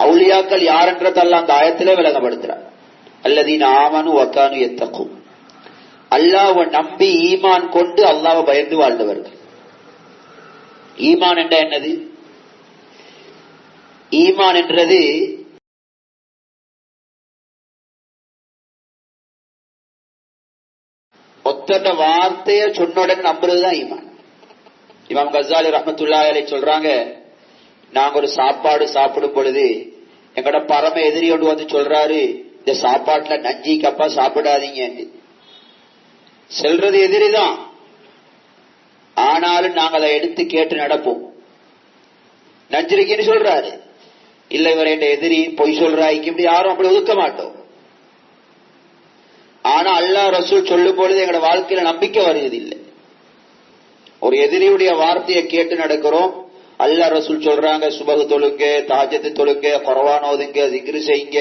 அவுலியாக்கள் யாருன்றதெல்லாம் அந்த ஆயத்திலே விளங்கப்படுத்துறார். அல்லதீன ஆமனு வகானு யத்தகூன், அல்லாஹ்வை நம்பி ஈமான் கொண்டு அல்லாஹ்வை பயந்து வாழ்ந்தவர்கள். ஈமான் என்ற என்னது? ஈமான் என்றது ஒத்தட்ட வார்த்தைய சொன்னுடன் நம்புறதுதான் ஈமான். இமாம் கஸாலி ரஹ்மத்துல்லாஹி அலைஹி சொல்றாங்க, நாங்க ஒரு சாப்பாடு சாப்பிடும் பொழுது எங்கட பரம எதிரி ஒன்று வந்து சொல்றாரு, இந்த சாப்பாட்டுல நஞ்சி கப்பா சாப்பிடாதீங்க. செல்றது எதிரிதான், ஆனாலும் நாங்க அதை எடுத்து கேட்டு நடப்போம். நஞ்சிருக்கேன்னு சொல்றாரு, இல்ல இவர் என் எதிரி பொய் சொல்றாய்க்கு, இப்படி யாரும் அப்படி ஒதுக்க மாட்டோம். ஆனா அல்லாஹ் ரசூல் சொல்லும் பொழுது எங்களோட வாழ்க்கையில நம்பிக்கை வருவது இல்லை. ஒரு எதிரியுடைய வார்த்தையை கேட்டு நடக்கிறோம். அல்லாஹ் ரசூல் சொல்றாங்க, சுபஹ் தொழுங்க, தஹஜ்ஜத் தொழுங்க, குர்ஆன் ஓதுங்க, திக்ர் செய்யுங்க,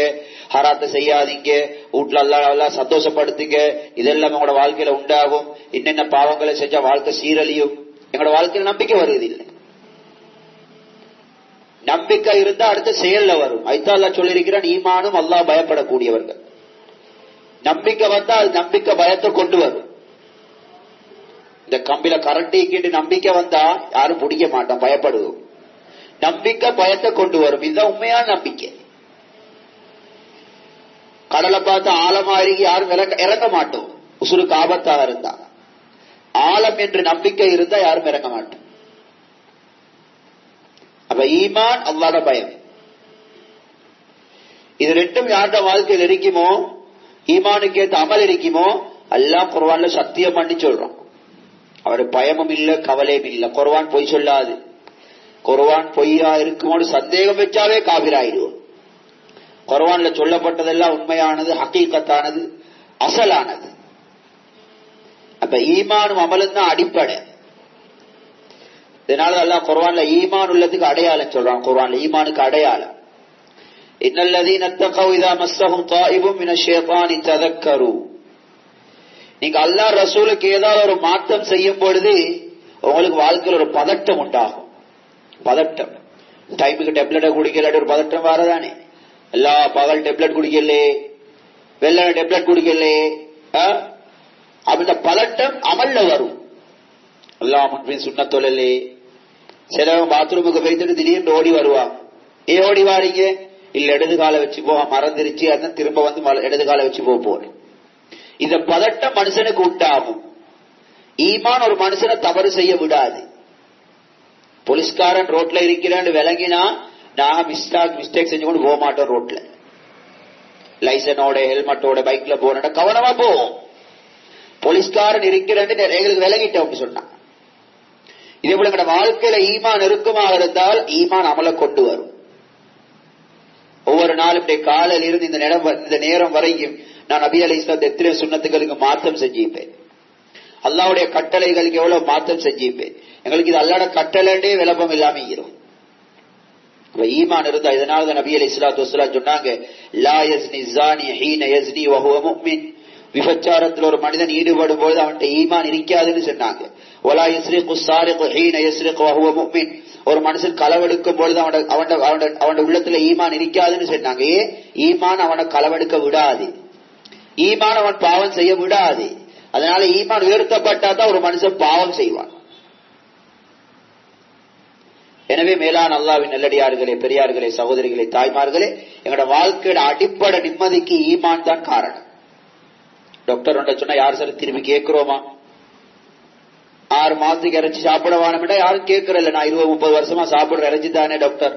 ஹராத்த செய்யாதீங்க, வீட்டுல அல்லாஹ் சந்தோஷப்படுத்துங்க, இதெல்லாம் உங்களோட வாழ்க்கையில உண்டாகும். என்னென்ன பாவங்களை செஞ்சா வாழ்க்கை சீரழியும். எங்களோட வாழ்க்கையில நம்பிக்கை வருவது இல்லை. நம்பிக்கை இருந்தா அடுத்த செயல்ல வரும். ஐத்தா அல்லாஹ் சொல்லியிருக்கிறான், ஈமானும் அல்லாஹ் பயப்படக்கூடியவர்கள். நம்பிக்கை வந்தா அது நம்பிக்கை பயத்தை கொண்டு வரும். இந்த கம்பில கரண்டிக்கு நம்பிக்கை வந்தா யாரும் பிடிக்க மாட்டோம், பயப்படுவோம். நம்பிக்கை பயத்தை கொண்டு வரும். இதுதான் உண்மையான நம்பிக்கை. கடலை பார்த்து ஆழமா இறங்கி யாரும் இறங்க மாட்டோம், உசுருக்கு ஆபத்தாக இருந்தா. ஆழம் என்று நம்பிக்கை இருந்தா யாரும் இறங்க மாட்டோம். அப்ப ஈமான், அல்லாஹ்வுட பயம், இது ரெண்டும் யாரோட வாழ்க்கையில் இருக்குமோ, ஈமானுக்கு ஏற்ற அமல் இருக்குமோ, அல்லாஹ் குர்ஆன்ல சத்தியம் பண்ணி சொல்றோம், அவரு பயமும் இல்ல கவலையும் இல்ல. குர்ஆன் பொய் சொல்லாது. குர்ஆன் பொய்யா இருக்குமோன்னு சந்தேகம் வச்சாவே காபிராயிடுவோம். குர்ஆன்ல சொல்லப்பட்டதெல்லாம் உண்மையானது, ஹகீகத்தானது, அசலானது. அப்ப ஈமானும் அமலும் தான் அடிப்படை. இதனால அல்லாஹ் குர்ஆன்ல ஈமான் உள்ளதுக்கு அடையாளம் சொல்றான். குர்ஆன்ல ஈமானுக்கு அடையாளம், இன்னல்லதீன தகவ் இதா மஸ்ஸஹும் தாயிபும் மினஷ் ஷைத்தானி ததக்கரு. நீங்க அல்லாஹ் ரசூலுக்கு ஏதாவது ஒரு மாற்றம் செய்யும் பொழுது உங்களுக்கு வாழ்க்கையில் ஒரு பதட்டம் உண்டாகும். பதட்டம், டைமுக்கு டெப்லெட்டை குடிக்கல ஒரு பதட்டம் வரதானே. எல்லா பகல் டெப்லெட் குடிக்கல, வெள்ளை டெப்லெட் குடிக்கல, அந்த பதட்டம் அமல்ல வரும். எல்லாம் முன்பின் சுண்ண தொழலே. சிலவங்க பாத்ரூமுக்கு போயிட்டு திடீர்னு ஓடி வருவாங்க. ஏன் ஓடி வாரீங்க? இல்ல இடது காலை வச்சு போக மறந்துருச்சு, அதான் திரும்ப வந்து இடது காலை வச்சு போறேன். இந்த பதட்டம் மனுஷனுக்கு உண்டாகும். ஈமான் ஒரு மனுஷனை தவறு செய்ய விடாது. போலீஸ்காரன் ரோட்ல இருக்கிறான்னு விளங்கினா நாங்க மிஸ்டேக் செஞ்சு கொண்டு போக மாட்டோம். ரோட்ல லைசனோட ஹெல்மெட்டோட பைக்ல போன கவனமா போவோம். போலீஸ்காரன் இருக்கிறேன்னு எங்களுக்கு விளங்கிட்டோம் அப்படி சொன்னா. இதே போல எங்களோட வாழ்க்கையில ஈமான் நெருக்கமாக இருந்தால் ஈமான் அமலை கொண்டு வரும். ஒவ்வொரு நாளும் காலையில் இருந்து இந்த நேரம் வரைக்கும் நான் நபி அலைஹிஸ்ஸலாம் எத்தனை சுன்னத்துகளுக்கு மாற்றம் செஞ்சிப்பேன். அல்லாஹ்வுடைய கட்டளைகளுக்கு எவ்வளவு மாற்றம் செஞ்சிப்பேன். எங்களுக்கு இது அல்லாஹ்வுடைய கட்டளையே விளப்பம் இல்லாம இருக்கும். ஈமான் இருந்தா. இதனால நபி அலைஹிஸ்ஸலாத்து வஸ்ஸலாம் சொன்னாங்க, லா யஸ்னி ஸானி ஹீன யஸ்னி வஹுவ முஃமின். விபச்சாரத்தில் ஒரு மனிதன் ஈடுபடும் பொழுது அவன்கிட்ட ஈமான் இருக்காதுன்னு சொன்னாங்க. வலா யஸ்ரிகு ஸாரிகு ஹீன யஸ்ரிகு வஹுவ முஃமின். ஒரு மனுஷன் களவெடுக்கும் பொழுது அவனோட உள்ளத்துல ஈமான் இருக்காதுன்னு சொன்னாங்க. ஈமான் அவனை களவெடுக்க விடாது, ஈமான் அவன் பாவம் செய்ய விடாது. அதனால ஈமான் உயர்த்தப்பட்டாதான் ஒரு மனுஷன் பாவம் செய்வான். எனவே மேலான அல்லாஹ்வின் நல்லடியார்களே, பெரியார்களே, சகோதரிகளே, தாய்மார்களே, எங்களோட வாழ்க்கையோட அடிப்படை நிம்மதிக்கு ஈமான் தான் காரணம். டாக்டர் சொன்னா யார் சார் திரும்பி கேட்கிறோமா? 6 மாசத்துக்கு இறைச்சி சாப்பிட வேணும்னா யாரும் கேட்கறதில்ல. நான் 20-30 வருஷமா சாப்பிடுற இறைச்சி தானே டாக்டர்,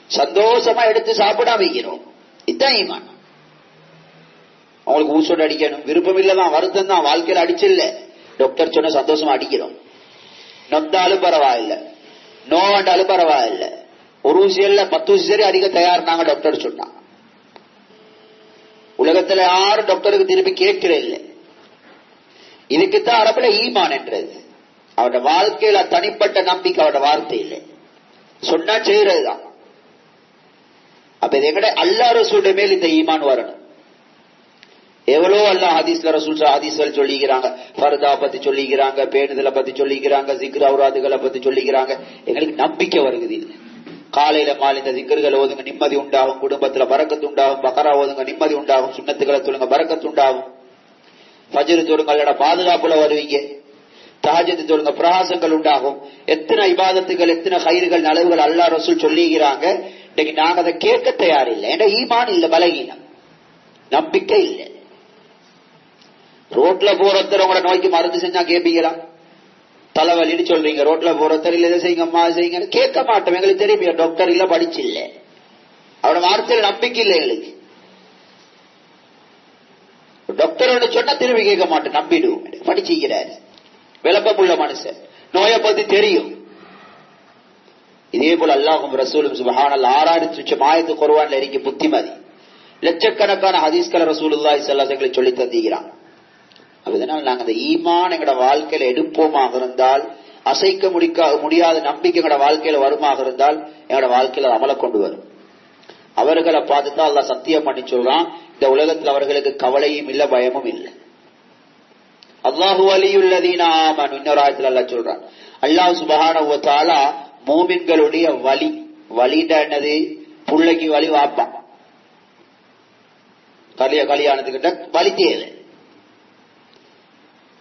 சந்தோஷமா எடுத்து சாப்பிடாம வைக்கிறோம். இதுதான் ஈமான். அவங்களுக்கு ஊசோடு அடிக்கணும் விருப்பம் இல்லதான், வருத்தம் தான், வாழ்க்கையில அடிச்சில்ல. டாக்டர் சொன்ன சந்தோஷமா அடிக்கிறோம். நொந்தாலும் பரவாயில்ல, நோண்டாலும் பரவாயில்ல, ஒரு ஊசி இல்ல 10 ஊசி சரி அடிக்க தயார் நாங்க டாக்டர் சொன்னா. உலகத்துல யாரும் டாக்டருக்கு திருப்பி கேட்கிற இல்லை. இதுக்குத்தான் அரபுல ஈமான் என்றது. அவரோட வாழ்க்கையில தனிப்பட்ட நம்பிக்கை, அவரோட வார்த்தை இல்லை, சொன்னா செய்யறதுதான். அப்ப இது எங்கட அல்லாஹ் ரசூலுடைய மேல் இந்த ஈமான் வரணும். எவ்வளோ அல்லாஹ் ஹதீஸ்ல ரசூல் ஹதீஸ்கள் சொல்லிக்கிறாங்க, ஃபர்தா பத்தி சொல்லிக்கிறாங்க, பேணுதலை பத்தி சொல்லிக்கிறாங்க, ஜிக்ர் அவுராதுகளை பத்தி சொல்லிக்கிறாங்க. எங்களுக்கு நம்பிக்கை வருகிறது இல்லை. காலையில மாலை இந்த திக்ர்கள் ஓதுங்க, நிம்மதி உண்டாகும். குடும்பத்துல பரக்கத்து உண்டாகும். பக்கரா ஓதுங்க, நிம்மதி உண்டாகும். சுன்னத்துக்களை தொழுங்க, பரக்கத்து உண்டாகும். ஃபஜ்ர் தொழுங்க, அல்லட பாதுகாப்புல வருவீங்க. தஹஜ்ஜுத் தொழுங்க, பிரகாசங்கள் உண்டாகும். எத்தனை இபாதத்துகள், எத்தனை கைர்கள், நலவுகள் அல்லாஹ் ரசூல் சொல்லிக்கிறாங்க. இன்னைக்கு நாங்க அதை கேட்க தயாரில்லை. ஏன்னா ஈமான் இல்ல, பலகீனம், நம்பிக்கை இல்லை. ரோட்ல போறத்தர் உங்களோட நோய்க்கு மருந்து செஞ்சா கேட்பீங்களா? தலைவலின்னு சொல்றீங்க, ரோட்ல போறத்தர் இல்ல, இதை செய்யுங்கம்மா செய்யுங்க, கேட்க மாட்டோம். எங்களுக்கு தெரியும் டாக்டர் இல்ல, படிச்சு இல்ல, அவரோட வார்த்தையில நம்பிக்கை இல்லை எங்களுக்கு. டாக்டரோட சொன்னா திரும்பி கேட்க மாட்டேன், நம்பிடுவோம். படிச்சுக்கிறாரு, விளம்பமுள்ள மனுஷன், நோயை பத்தி தெரியும். இதே போல அல்லாஹும் ரசூலும் சுப்ஹானல்லாஹ் 6000 ஆயத்து குர்ஆன்ல இறங்கி புத்திமதி, லட்சக்கணக்கான ஹதீஸ்களை ரசூலுல்லாஹி ஸல்லல்லாஹு அலைஹி வஸல்லம் சொல்லி தந்திக்கிறான். அதனால் நாங்க அந்த ஈமான் எங்கட வாழ்க்கையில எடுப்போமாக இருந்தால், அசைக்க முடியாத நம்பிக்கை எங்கட வாழ்க்கையில வருமாக இருந்தால், எங்கட வாழ்க்கையில அமல கொண்டு வரும். அவர்களை பார்த்துதான் அல்லாஹ் சத்தியம் பண்ணி சொல்றான், இந்த உலகத்தில் அவர்களுக்கு கவலையும் இல்ல, பயமும் இல்லை. அல்லாஹு வலியுல்லதீன ஆமனு, இன்னொரு ஆயத்துல அல்லாஹ் சொல்றான். அல்லாஹ் சுப்ஹானஹு வ தஆலா மூமின்களுடைய வலி, வலிடா என்னது? புள்ளைக்கு வலி வாப்பா, கல்யாணத்துக்கிட்ட வலி தேவை,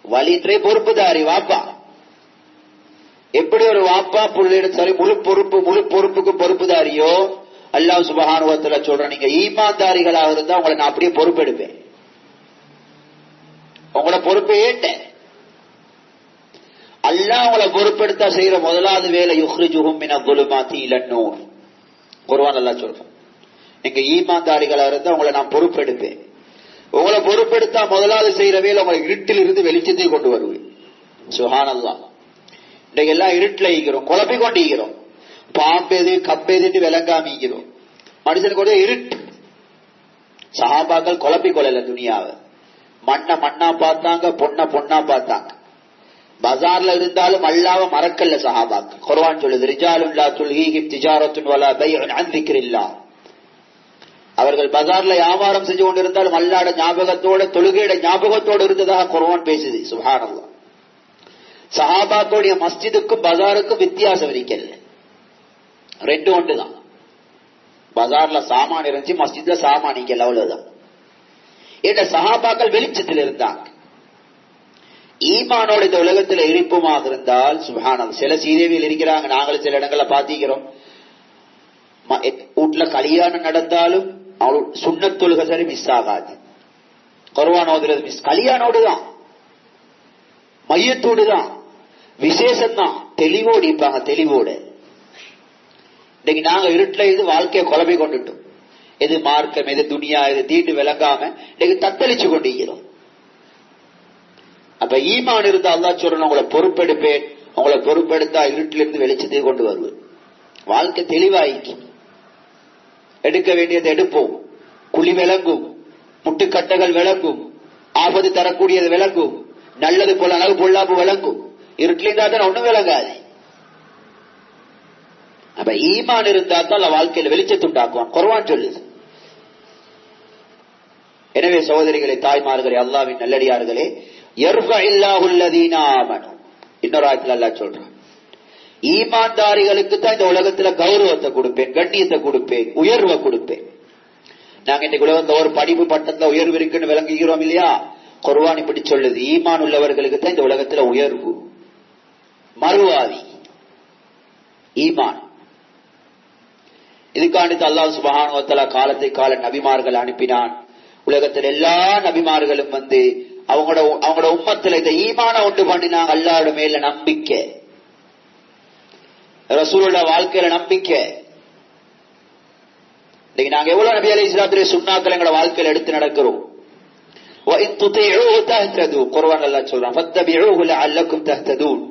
வலிற்றே பொறுப்புதாரி வாப்பா. எப்படி ஒரு வாப்பா புள்ளையிட சரி முழு பொறுப்புக்கு பொறுப்புதாரியோ, அல்லாஹ் சுப்ஹானஹு வ தஆலா சொல்றான், நீங்க ஈமான்தாரிகளாக இருந்தா உங்களை நான் அப்படியே பொறுப்பெடுப்பேன். உங்களோட பொறுப்பை ஏட்டேன். அல்லாஹ் உங்களை பொறுப்பெடுத்தா செய்யற முதலாவது வேலை யுஹ்ரிஜுஹும் மினல் ظுலுமாத்தி இலன் நூர். குர்ஆன் அல்லாஹ் சொல்றான், நீங்க ஈமான்தாரிகளா இருந்தா உங்களை நான் பொறுப்பெடுப்பேன். உங்களை பொறுப்பெடுத்தா முதலாவது செய்யற வேலை உங்களை இருட்டில் இருந்து வெளிச்சத்தை கொண்டு வருவேன். சுப்ஹானல்லாஹ். இன்னைக்கு எல்லாம் இருட்டில் ஈக்கிறோம், குழப்பி கொண்டு ஈக்கிறோம், பாம்பேது கப்பேது விளங்காமிக்கிறோம். மனுஷனுக்கு ஒரு இருட்டு. சஹாபாக்கள் குழப்பி கொள்ளல துனியாவை. மண்ணா பார்த்தாங்க, பொண்ணா பார்த்தாங்க. பஜார்ல இருந்தாலும் அல்லாஹ்வ மறக்கல்ல சஹாபாக்கள். குர்ஆன் சொல்லுது, ரிஜாலுன் லா துல்ஹீஹிம் திஜாரத்துன் வலா பைஉன் அன் ஸிக்ரில்லாஹ். அவர்கள் பஜார்ல வியாபாரம் செஞ்சு கொண்டிருந்தாலும் அல்லாஹ்வுடைய ஞாபகத்தோட, தொழுகையோட ஞாபகத்தோடு இருந்ததாக குர்ஆன் பேசுது. சுப்ஹானல்லாஹ். சஹாபாக்களுடைய மஸ்ஜிதுக்கும் பஜாருக்கும் வித்தியாசம் இருக்கல, ரெண்டு ஒன்றுதான். பஜார்ல சாமான் இருந்துச்சு, மஸ்ஜித்ல சாமான் இருக்கல, அவ்வளவுதான். ஏன்னா சஹாபாக்கள் வெளிச்சத்தில் இருந்தாங்க. ஈமானோட இந்த உலகத்தில் இருப்புமாக இருந்தால் சுப்ஹானல்லாஹ். சில சீதேவியில் இருக்கிறாங்க, நாங்களும் சில இடங்களை பாத்திக்கிறோம். வீட்டுல கல்யாணம் நடந்தாலும் சுன்னத் தொழுகை சரி மிஸ் ஆகாது, குர்ஆன் ஓதுறது மிஸ். கல்யாணோடுதான், மையத்தோடுதான், விசேஷம் தான், தெளிவோடு இருப்பாங்க, தெளிவோடு. இன்னைக்கு நாங்க இருட்டுல இது வாழ்க்கையை குழம்பி கொண்டுட்டோம். எது மார்க்கம், எது துனியா, எது தீண்டு விளங்காம இன்னைக்கு தத்தளிச்சு கொண்டிருக்கிறோம். அப்ப ஈமான் இருந்தா அல்லாஹ் சொல்றேன், உங்களை பொறுப்பெடுப்பேன். உங்களை பொறுப்பெடுத்தா இருட்டிலிருந்து வெளிச்சத்தை கொண்டு வருவேன். வாழ்க்கை தெளிவாயிக்கு. எடுக்க வேண்டியது எடுப்போம், குழி விளங்கும், முட்டுக்கட்டைகள் விளங்கும், ஆபத்து தரக்கூடியது விளங்கும், நல்லது போல அளவு பொல்லாப்பு விளங்கும். இருட்டிலிருந்தா தான் ஒண்ணும் விளங்காது. அப்ப ஈமான் இருந்தா தான் வாழ்க்கையில வெளிச்சத்தை உண்டாக்குவான், குர்ஆன் சொல்லுது. எனவே சகோதரிகளே, தாய்மார்களே, அல்லாஹ்வின் நல்லடியார்களே, யர்ஃபஇல்லாஹு அல்லதீன ஆமனு, இன்னொரு ஆயத்துல அல்லாஹ் சொல்றான், ஈமான்தாரிகளுக்கு தான் இந்த உலகத்துல கௌரவத்தை கொடுப்பேன், கண்ணியத்தை கொடுப்பேன், உயர்வை கொடுப்பேன். நாங்க இன்னைக்கு உலகத்துல ஒரு படிப்பு பட்டத்துல உயர்வு இருக்குன்னு விளங்குகிறோம் இல்லையா? குர்ஆன் இப்படி சொல்லுது, ஈமான் உள்ளவர்களுக்கு தான் இந்த உலகத்துல உயர்வு, மறுவாதி ஈமான். இதுக்காண்டி அல்லாஹ் சுப்ஹானஹு வ தஆலா காலத்தை கால நபிமார்கள் அனுப்பினான். உலகத்தில் எல்லா நபிமார்களும் வந்து அவங்களோட உம்மத்துல இந்த ஈமான உண்டு பண்ணினாங்க. அல்லாஹ்வோட மேல நம்பிக்கை, ரசூலுல்லாஹ் வாழ்க்கையில நம்பிக்கை. இன்னைக்கு நாங்க எவ்வளவு நபி அலைஹிஸ்ஸலாத்துடைய சுன்னாக்கள் எங்களோட வாழ்க்கையில எடுத்து நடக்கிறோம். வ இன் துதீஉஹு தஹ்தது, குர்ஆன் அல்லாஹ் சொல்றான், ஃபத்தபிஊஹு லஅல்லக்கும் தஹ்ததூன்.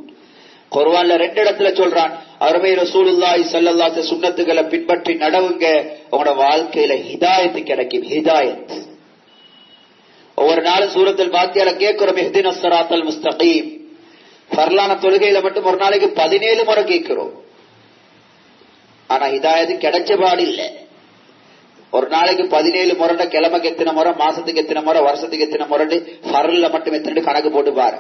குர்ஆன்ல ரெண்டு இடத்துல சொல்றான், அருமை ரசூலுல்லாஹி ஸல்லல்லாஹு அலைஹி வஸல்லம் சுன்னத்துகளை பின்பற்றி நடவுங்க, உங்களோட வாழ்க்கையில ஹிதாயத் கிடைக்கும். ஹிதாயத் ஒவ்வொரு நாளும் சூரத்துல் ஃபாத்திஹால கேட்கிறோம், இஹ்தினஸ் ஸிராத்தல் முஸ்தகீம். ஃபர்லான தொழுகையில மட்டும் ஒரு நாளைக்கு 17 முறை கேட்கிறோம். ஆனா ஹிதாயத் கிடைச்ச பாடு இல்ல. ஒரு நாளைக்கு 17 முறை, கிழமைக்கு எத்தனை முறை, மாசத்துக்கு எத்தனை முறை, வருஷத்துக்கு எத்தனை முறை, ஃபர்ல மட்டும் எத்தனை கணக்கு போட்டு பாரு.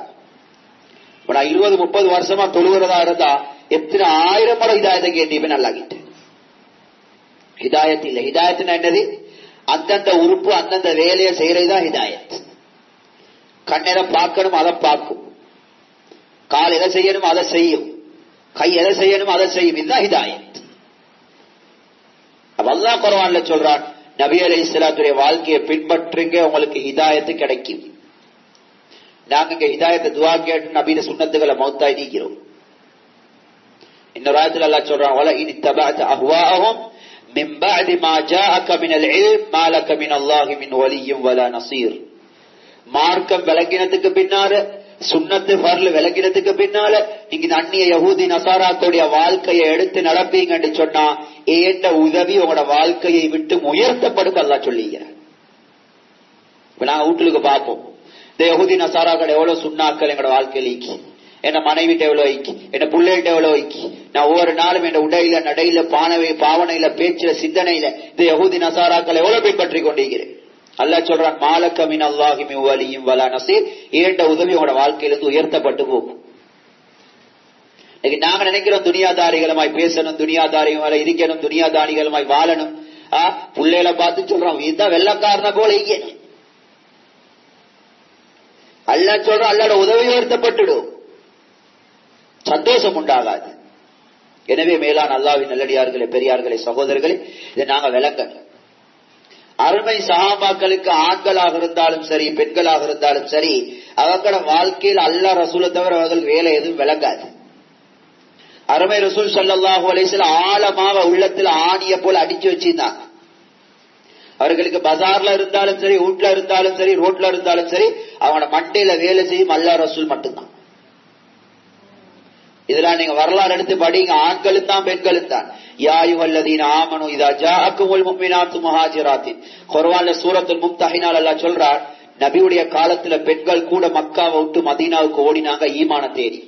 இப்ப நான் 20-30 வருஷமா தொழுகிறதா இருந்தா எத்தனை 1000 முறை ஹிதாயத்தை கேட்டீங்க. நல்லா கிட்ட ஹிதாயத் இல்ல. ஹிதாயத்னா என்னது? அந்தந்த உறுப்பு அந்தந்த வேலையை செய்யறதுதான் ஹிதாயத். கண் எதை பார்க்கணும் அதை பார்க்கும், கால் எதை செய்யணும் அதை செய்யும், கை எதை செய்யணும் அதை செய்யும். இதுதான் ஹிதாயத். அல்லாஹ் குர்ஆன்ல சொல்றான், நபி அலைஹிஸ்ஸலாத்துடைய வாழ்க்கையை பின்பற்றுங்க, உங்களுக்கு ஹிதாயத்து கிடைக்கும். நாங்க இங்க ஹிதாயத்தை துஆ கேட்டு நபியோட சுன்னத்துகளை மௌத்தாய் நீக்கிறோம். இன்னொரு ஆயத்துல அல்லாஹ் சொல்றான், வல இன் தபஅத அஹ்வாஅஹும் மின் பஅதி மா ஜாஅக மினல் இல்ம் மா லக மினல்லாஹி மின் வலிய்யின் வலா நஸீர். மார்க்கம் விளங்கினதுக்கு பின்னால, சுன்னத்து ஃபர்ல் விளங்கினதுக்கு பின்னால நீங்க அந்நிய யஹூதி நசாராக்களுடைய வாழ்க்கையை எடுத்து நடப்பீங்கன்னு சொன்னா ஏண்ட உதவி உங்களோட வாழ்க்கையை விட்டு உயர்த்தப்படும் அல்லாஹ் சொல்லிக்கிறார். இப்ப நாங்க வீட்டுக்கு பார்ப்போம், இந்த யஹூதி நசாராக்கள் எவ்வளவு சுண்ணாக்கள் எங்களோட வாழ்க்கையில் ஈக்கி, என்ன மனைவிட்ட எவ்வளவு வைக்கி, என்ன பிள்ளைகிட்ட எவ்வளவு வைக்கி. நான் ஒவ்வொரு நாளும் என் உடையில நடையில பாவனையில பேச்சுல சிந்தனையில இந்த யஹூதி நசாராக்கள் எவ்வளவு பின்பற்றி கொண்டிருக்கிறேன். அல்லாஹ் சொல்றான், மாலக மினல்லாஹி மின் வலிய்யின் வலா நஸீர். ஏண்ட உதவி உங்களோட வாழ்க்கையிலிருந்து உயர்த்தப்பட்டு போகும். நாங்க நினைக்கிறோம் துனியாதாரிகளுமாய் பேசணும், துனியாதாரிகளை இருக்கணும், துனியாதாரிகளுமாய் வாழணும். பிள்ளைகளை பார்த்து சொல்றோம், இதுதான் வெள்ளக்காரன போல ஈக்கணும். அல்லாஹ் சொல்றோம், அல்லாஹ்வோட உதவி உயர்த்தப்பட்டுடும், சந்தோஷம் உண்டாகாது. எனவே மேலான அல்லாஹ்வின் நல்லடியார்களே, பெரியார்களே, சகோதரர்களே, இதை நாங்க விளங்கணும். அருமை சஹாபாக்களுக்கு ஆண்களாக இருந்தாலும் சரி, பெண்களாக இருந்தாலும் சரி, அவங்களோட வாழ்க்கையில் அல்லாஹ் ரசூலை தவிர அவர்கள் வேலை எதுவும் விளங்காது. அருமை ரசூல் ஸல்லல்லாஹு அலைஹி வஸல்லம் ஆழமாக உள்ளத்தில் ஆணிய போல அடிச்சு வச்சிருந்தாங்க. அவர்களுக்கு பஜார்ல இருந்தாலும் சரி, வீட்டுல இருந்தாலும் சரி, ரோட்ல இருந்தாலும் சரி, அவங்களோட மண்டையில வேலை செய்யும் அல்லாஹ் ரசூல் மட்டும்தான். இதெல்லாம் நீங்க வரலாறு எடுத்து படிங்க, ஆண்களும் தான் பெண்களும் தான். யா அய்யுஹல்லதீன ஆமனு இதா ஜாஅக்குமுல் முஃமினாத்து முஹாஜிராத்தின். குர்ஆன்ல சூரத்துல் மும்தஹினால அல்லாஹ் சொல்றார், நபியுடைய காலத்துல பெண்கள் கூட மக்காவை விட்டு மதீனாவுக்கு ஓடினாங்க ஈமான தேடி.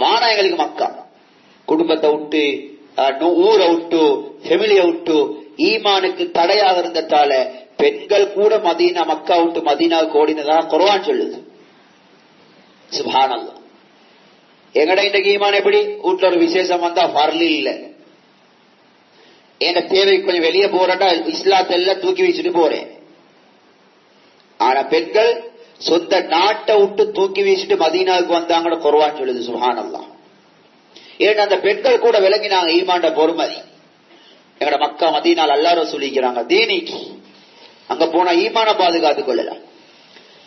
வானா எங்களுக்கு மக்கா, குடும்பத்தை விட்டு, ஊரை விட்டு, ஃபெமிலியை விட்டு, ஈமானுக்கு தடையாக இருந்ததால பெண்கள் கூட மக்கா விட்டு மதீனாவுக்கு ஓடினதா குர்ஆன் சொல்லுது. சுப்ஹானல்லாஹ். எங்கட இன்றைக்கு ஈமான் எப்படி? வீட்டுல ஒரு விசேஷம் வந்தா வரல இல்ல, எங்க தேவை கொஞ்சம் வெளியே போறா இஸ்லாத்தை எல்லாம் தூக்கி வச்சுட்டு போறேன். ஆனா பெண்கள் சொந்த நாட்டை விட்டு தூக்கி வீசிட்டு மதீனாவுக்கு வந்தாங்கன்னு குர்ஆன் சொல்லுது. சுப்ஹானல்லாஹ். ஏன்னா அந்த பெண்கள் கூட விளங்கினாங்க ஈமான்ட பொறுமதி. எங்கட மக்கா மதீனால எல்லாரும் சொல்லிக்கிறாங்க, தீனிக்கு அங்க போனா ஈமான பாதுகாத்துக் கொள்ளலாம்.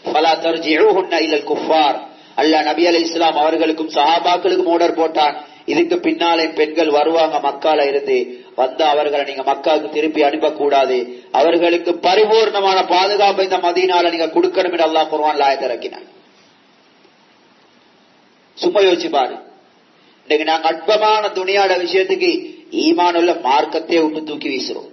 ஃபலா தர்ஜிஊஹுன்ன இலல் குஃபார். அல்லாஹ் நபி அலைஹிஸ்ஸலாம் அவர்களுக்கும் சஹாபாக்களுக்கும் ஆர்டர் போட்டான், இதுக்கு பின்னாலே பெண்கள் வருவாங்க மக்கால இருந்து, வந்தா அவர்களை நீங்க மக்காவுக்கு திருப்பி அனுப்பக்கூடாது, அவர்களுக்கு பரிபூர்ணமான பாதுகாப்பை இந்த மதீனால நீங்க கொடுக்கணும் என்று அல்லாஹ் குர்ஆன்ல ஆயத் இறக்கினான். சும்மா யோசிச்சு பாரு, இன்னைக்கு நாங்க அற்பமான துணியாட விஷயத்துக்கு ஈமானுள்ள மார்க்கத்தை விட்டு தூக்கி வீசுறோம்.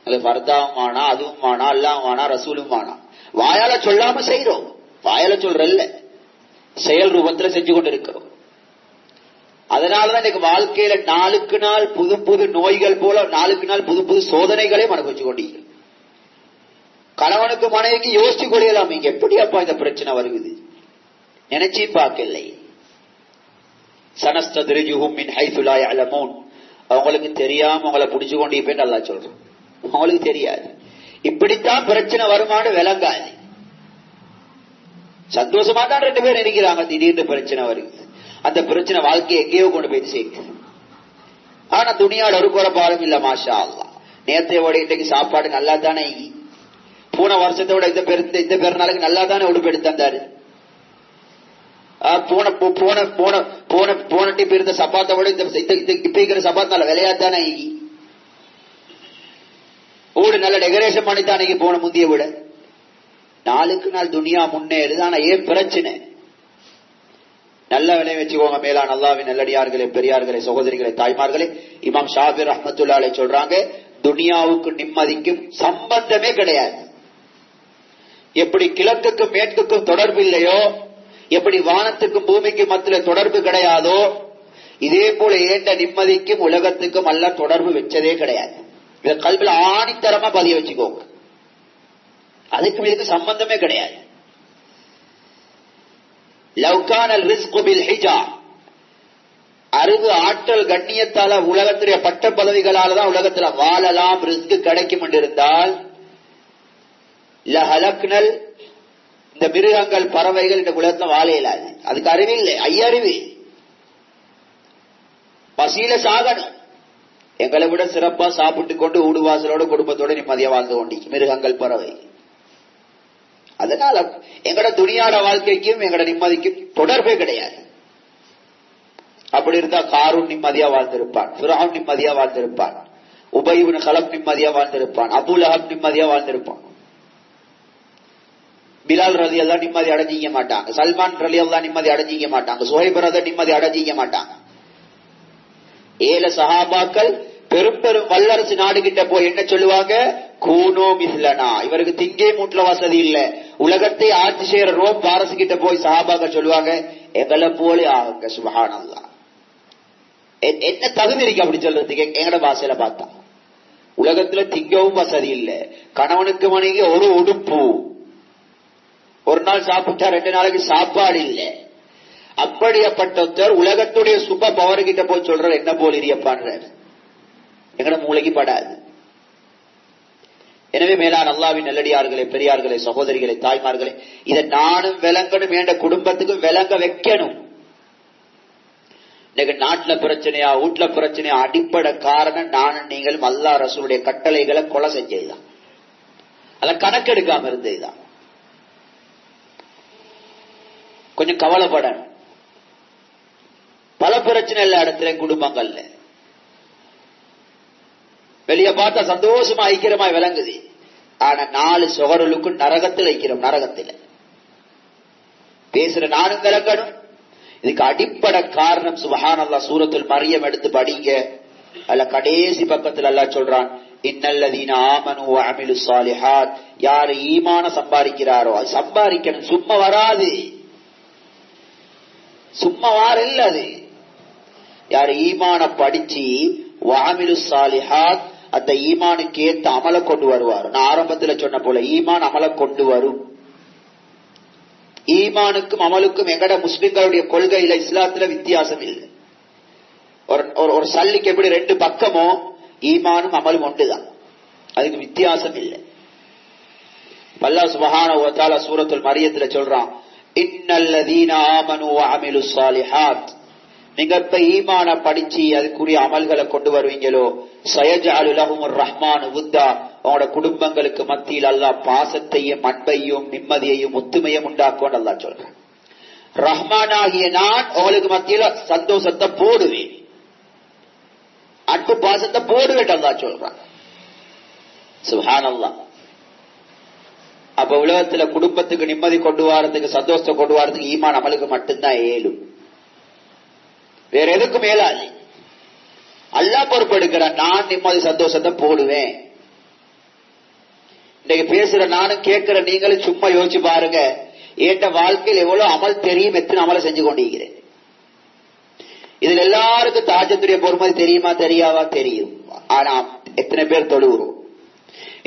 அது ஃபர்தாவும் வானா, அதுவும் வானா, அல்லாஹ் வானா, ரசூலும் வானா. வாயால சொல்லாம செய்யறோம், வாயால சொல்றல்ல, செயல் ரூபத்துல செஞ்சு கொண்டு இருக்கிறோம். அதனாலதான் இன்னைக்கு வாழ்க்கையில நாளுக்கு நாள் புது புது நோய்கள் போல, நாளுக்கு நாள் புது புது சோதனைகளே மனக்கு வச்சு கொண்டீங்க. கணவனுக்கு மனைவிக்கு யோசிச்சு கொள்ளலாம், இங்க எப்படி அப்பா இந்த பிரச்சனை வருகுது நினைச்சு பார்க்கலை. சனஸ்தத்ரிஜுஹும் மின் ஹைது லா யஅலமூன். அவங்களுக்கு தெரியாம உங்களை புடிச்சு கொண்டு போய் நல்லா சொல்றோம், அவங்களுக்கு தெரியாது. இப்படித்தான் பிரச்சனை வருமானு விளங்காது. சந்தோஷமா தான் ரெண்டு பேர் நினைக்கிறாங்க, திடீர்னு பிரச்சனை வருது. அந்த பிரச்சனை வாழ்க்கையை எங்கேயோ கொண்டு போய் சேர்க்குது. ஆனா துணியாட ஒரு குறைபாடும் இல்ல, மாஷா அல்லாஹ். நேத்தையோட இன்றைக்கு சாப்பாடு நல்லா தானே, போன வருஷத்தோட இந்த பெருநாளுக்கு நல்லா தானே உடுப்பு எடுத்து தந்தாரு. போன டிப் இருந்த சப்பாத்தை விட இப்ப இருக்கிற சப்பாத்து நல்ல விளையாட்டானே, ஊடு நல்ல டெக்கரேஷன் பண்ணித்தானே போன முந்திய விட. நாளுக்கு நாள் துனியா முன்னேறுது. ஆனா ஏன் பிரச்சனை? நல்ல விலை வச்சுக்கோங்க. மேலான அல்லாஹ்வின் நல்லடியார்களே, பெரியார்களே, சகோதரிகளே, தாய்மார்களே, இமாம் ஷாஃபி ரஹ்மத்துல்லாஹி அலைஹி சொல்றாங்க, துனியாவுக்கு நிம்மதிக்கும் சம்பந்தமே கிடையாது. எப்படி கிழக்குக்கும் மேற்குக்கும் தொடர்பு இல்லையோ, எப்படி வானத்துக்கும் பூமிக்கும் மத்தியில தொடர்பு கிடையாதோ, இதே போல ஏண்ட நிம்மதிக்கும் உலகத்துக்கும் அல்ல தொடர்பு வச்சதே கிடையாது. இத கல்வில ஆணித்தரமா பதிய வச்சுக்கோங்க. அதுக்கு இதுக்கு சம்பந்தமே கிடையாது. லவ் கான அல் ரிஸ்கு பில் ஹிஜா, அறிவு, ஆற்றல், கண்ணியத்தால, உலகத்துடைய பட்ட பதவிகளால தான் உலகத்துல வாழலாம், ரிஸ்க் கிடைக்கும் என்றிருந்தால் லஹலக்னல், இந்த மிருகங்கள், பறவைகள் இந்த உலகத்துல வாழ இயலாது. அதுக்கு அறிவு இல்லை, ஐயறிவு. பசியில சாகணும். எங்களை விட சிறப்பா சாப்பிட்டு கொண்டு ஊடுவாசலோட குடும்பத்தோட நிம்மதியா வாழ்ந்து கொண்டிருக்கும் மிருகங்கள், பறவை. அதனால எங்கட துணியாட வாழ்க்கைக்கும் எங்கட நிம்மதிக்கும் தொடர்பே கிடையாது. அப்படி இருந்தா காரூன் நிம்மதியா வாழ்ந்திருப்பான், ஃபிரௌன் நிம்மதியா வாழ்ந்திருப்பான், உபை இப்னு கலப் நிம்மதியா வாழ்ந்திருப்பான், அபூ லஹப் நிம்மதியா வாழ்ந்திருப்பான். பிலால் ரலியல்லாஹு நிம்மதி அடைஞ்சிக்க மாட்டாங்க, சல்மான் ரலியல்லாஹு நிம்மதி அடைஞ்சிக்க மாட்டாங்க, சுஹைப் ரலியல்லாஹு நிம்மதி அடைஞ்சிக்க மாட்டாங்க. 7 சஹாபாக்கள் பெரும் பெரும் வல்லரசு நாடு கிட்ட போய் என்ன சொல்லுவாங்க? கூனோ மிஸ்லனா. இவருக்கு திங்கே மூட்ல வசதி இல்ல, உலகத்தை ஆட்சி செய்யற ரோம் பாரசு கிட்ட போய் சஹாபாக்கள் சொல்லுவாங்க, எங்களை போல ஆகுங்க. சுப்ஹானல்லாஹ். என்ன தகுதி இருக்கு அப்படி சொல்றதுக்கு? எங்கட பாசையில பார்த்தா உலகத்துல திங்கவும் வசதி இல்ல, கணவனுக்கு மனைவி ஒரு உடுப்பு, ஒரு நாள் சாப்பிட்டா 2 நாளைக்கு சாப்பாடு இல்ல. அப்படிப்பட்டவர் உலகத்துடைய சுப பவர் கிட்ட போய் சொல்ற என்ன போல இரியப்பான்ற எங்கட மூளைக்கு படாது. எனவே மேலான அல்லாஹ்வின் நல்லடியார்களே, பெரியார்களே, சகோதரிகளே, தாய்மார்களே, இதை நானும் விளங்கணும், என்ற குடும்பத்துக்கு விளங்க வைக்கணும். இன்னைக்கு நாட்டுல பிரச்சனையா, வீட்டுல பிரச்சனையா, அடிப்படை காரணம் நானும் நீங்களும் அல்லாஹ் ரசூலுடைய கட்டளைகளை கொலை செஞ்சதுதான், அத கணக்கெடுக்காம இருந்ததுதான். கொஞ்சம் கவலைப்படணும். பல பிரச்சனை எல்லா இடத்துல குடும்பங்கள்ல வெளியே பார்த்தா சந்தோஷமா ஐக்கியமா விளங்குது, ஆனா 4 சுவர்களுக்கும் நரகத்தில் ஐக்கிறோம். நரகத்தில் பேசுற நானும் விளங்கணும். இதுக்கு அடிப்படை காரணம் சுப்ஹானல்லாஹ், சூரத்துல் மரியம் எடுத்து படிங்க. அல்ல கடைசி பக்கத்தில் அல்லாஹ் சொல்றான், இன்னல்லதீன ஆமனு வ அமிலுஸ் ஸாலிஹாத். யார் ஈமான சம்பாதிக்கிறாரோ, அது சம்பாதிக்கணும், சும்மா வராது, சும்மா வாரில்ல அது. யார் ஈமான படிச்சு வ அமிலுஸ் ஸாலிஹாத், அந்த ஈமானுக்கு ஏத்த அமல கொண்டு வருவார். நான் ஆரம்பத்துல சொன்ன போல ஈமான் அமல கொண்டு வரும். ஈமானுக்கும் அமலுக்கும் எங்கட முஸ்லிம்களுடைய கொள்கையில, இஸ்லாத்துல வித்தியாசம் இல்லை. ஒரு சல்லிக்கு எப்படி 2 பக்கமோ, ஈமானும் அமலும் ஒன்றுதான், அதுக்கு வித்தியாசம் இல்லை. அல்லாஹ் சுப்ஹானஹு வ தஆலா சூரத்துல் மரியத்துல சொல்றான், இன்னல்லதீன ஆமனு வ அமிலுஸ் ஸாலிஹாத். நீங்க இப்ப ஈமான படிச்சு அதுக்குரிய அமல்களை கொண்டு வருவீங்களோ, சயஜஅலு லஹுமுர் ரஹ்மானு வுத்தா. அவங்களோட குடும்பங்களுக்கு மத்தியில் அல்லாஹ் பாசத்தையும் அன்பையும் நிம்மதியையும் ஒத்துமையும் உண்டாக்குவான் அல்லாஹ் சொல்றான். ரஹ்மானாகிய நான் உங்களுக்கு மத்தியில சந்தோஷத்தை போடுவேன், அன்பு பாசத்தை போடுவேன் அல்லாஹ் சொல்றான். சுப்ஹானல்லாஹ். அப்ப உலகத்துல குடும்பத்துக்கு நிம்மதி கொண்டு வரதுக்கு, சந்தோஷத்தை கொண்டு வரதுக்கு ஈமான் அமலுக்கு மட்டும்தான் ஏலும், வேற எதுக்கும் மேலாது. அல்லாஹ் பொறுப்பெடுக்கிறான், நான் நிம்மதி சந்தோஷத்தை போடுவேன். இன்னைக்கு பேசுற நானும் கேட்கிற நீங்களும் சும்மா யோசிச்சு பாருங்க, ஏற்ற வாழ்க்கையில் எவ்வளவு அமல் தெரியும், எத்தனை அமலை செஞ்சு கொண்டிருக்கிறேன். இதுல எல்லாருக்கும் தாஜத்துடைய பொறுமதி தெரியுமா தெரியாவா? தெரியும். ஆனா எத்தனை பேர் தொழுகிறோம்?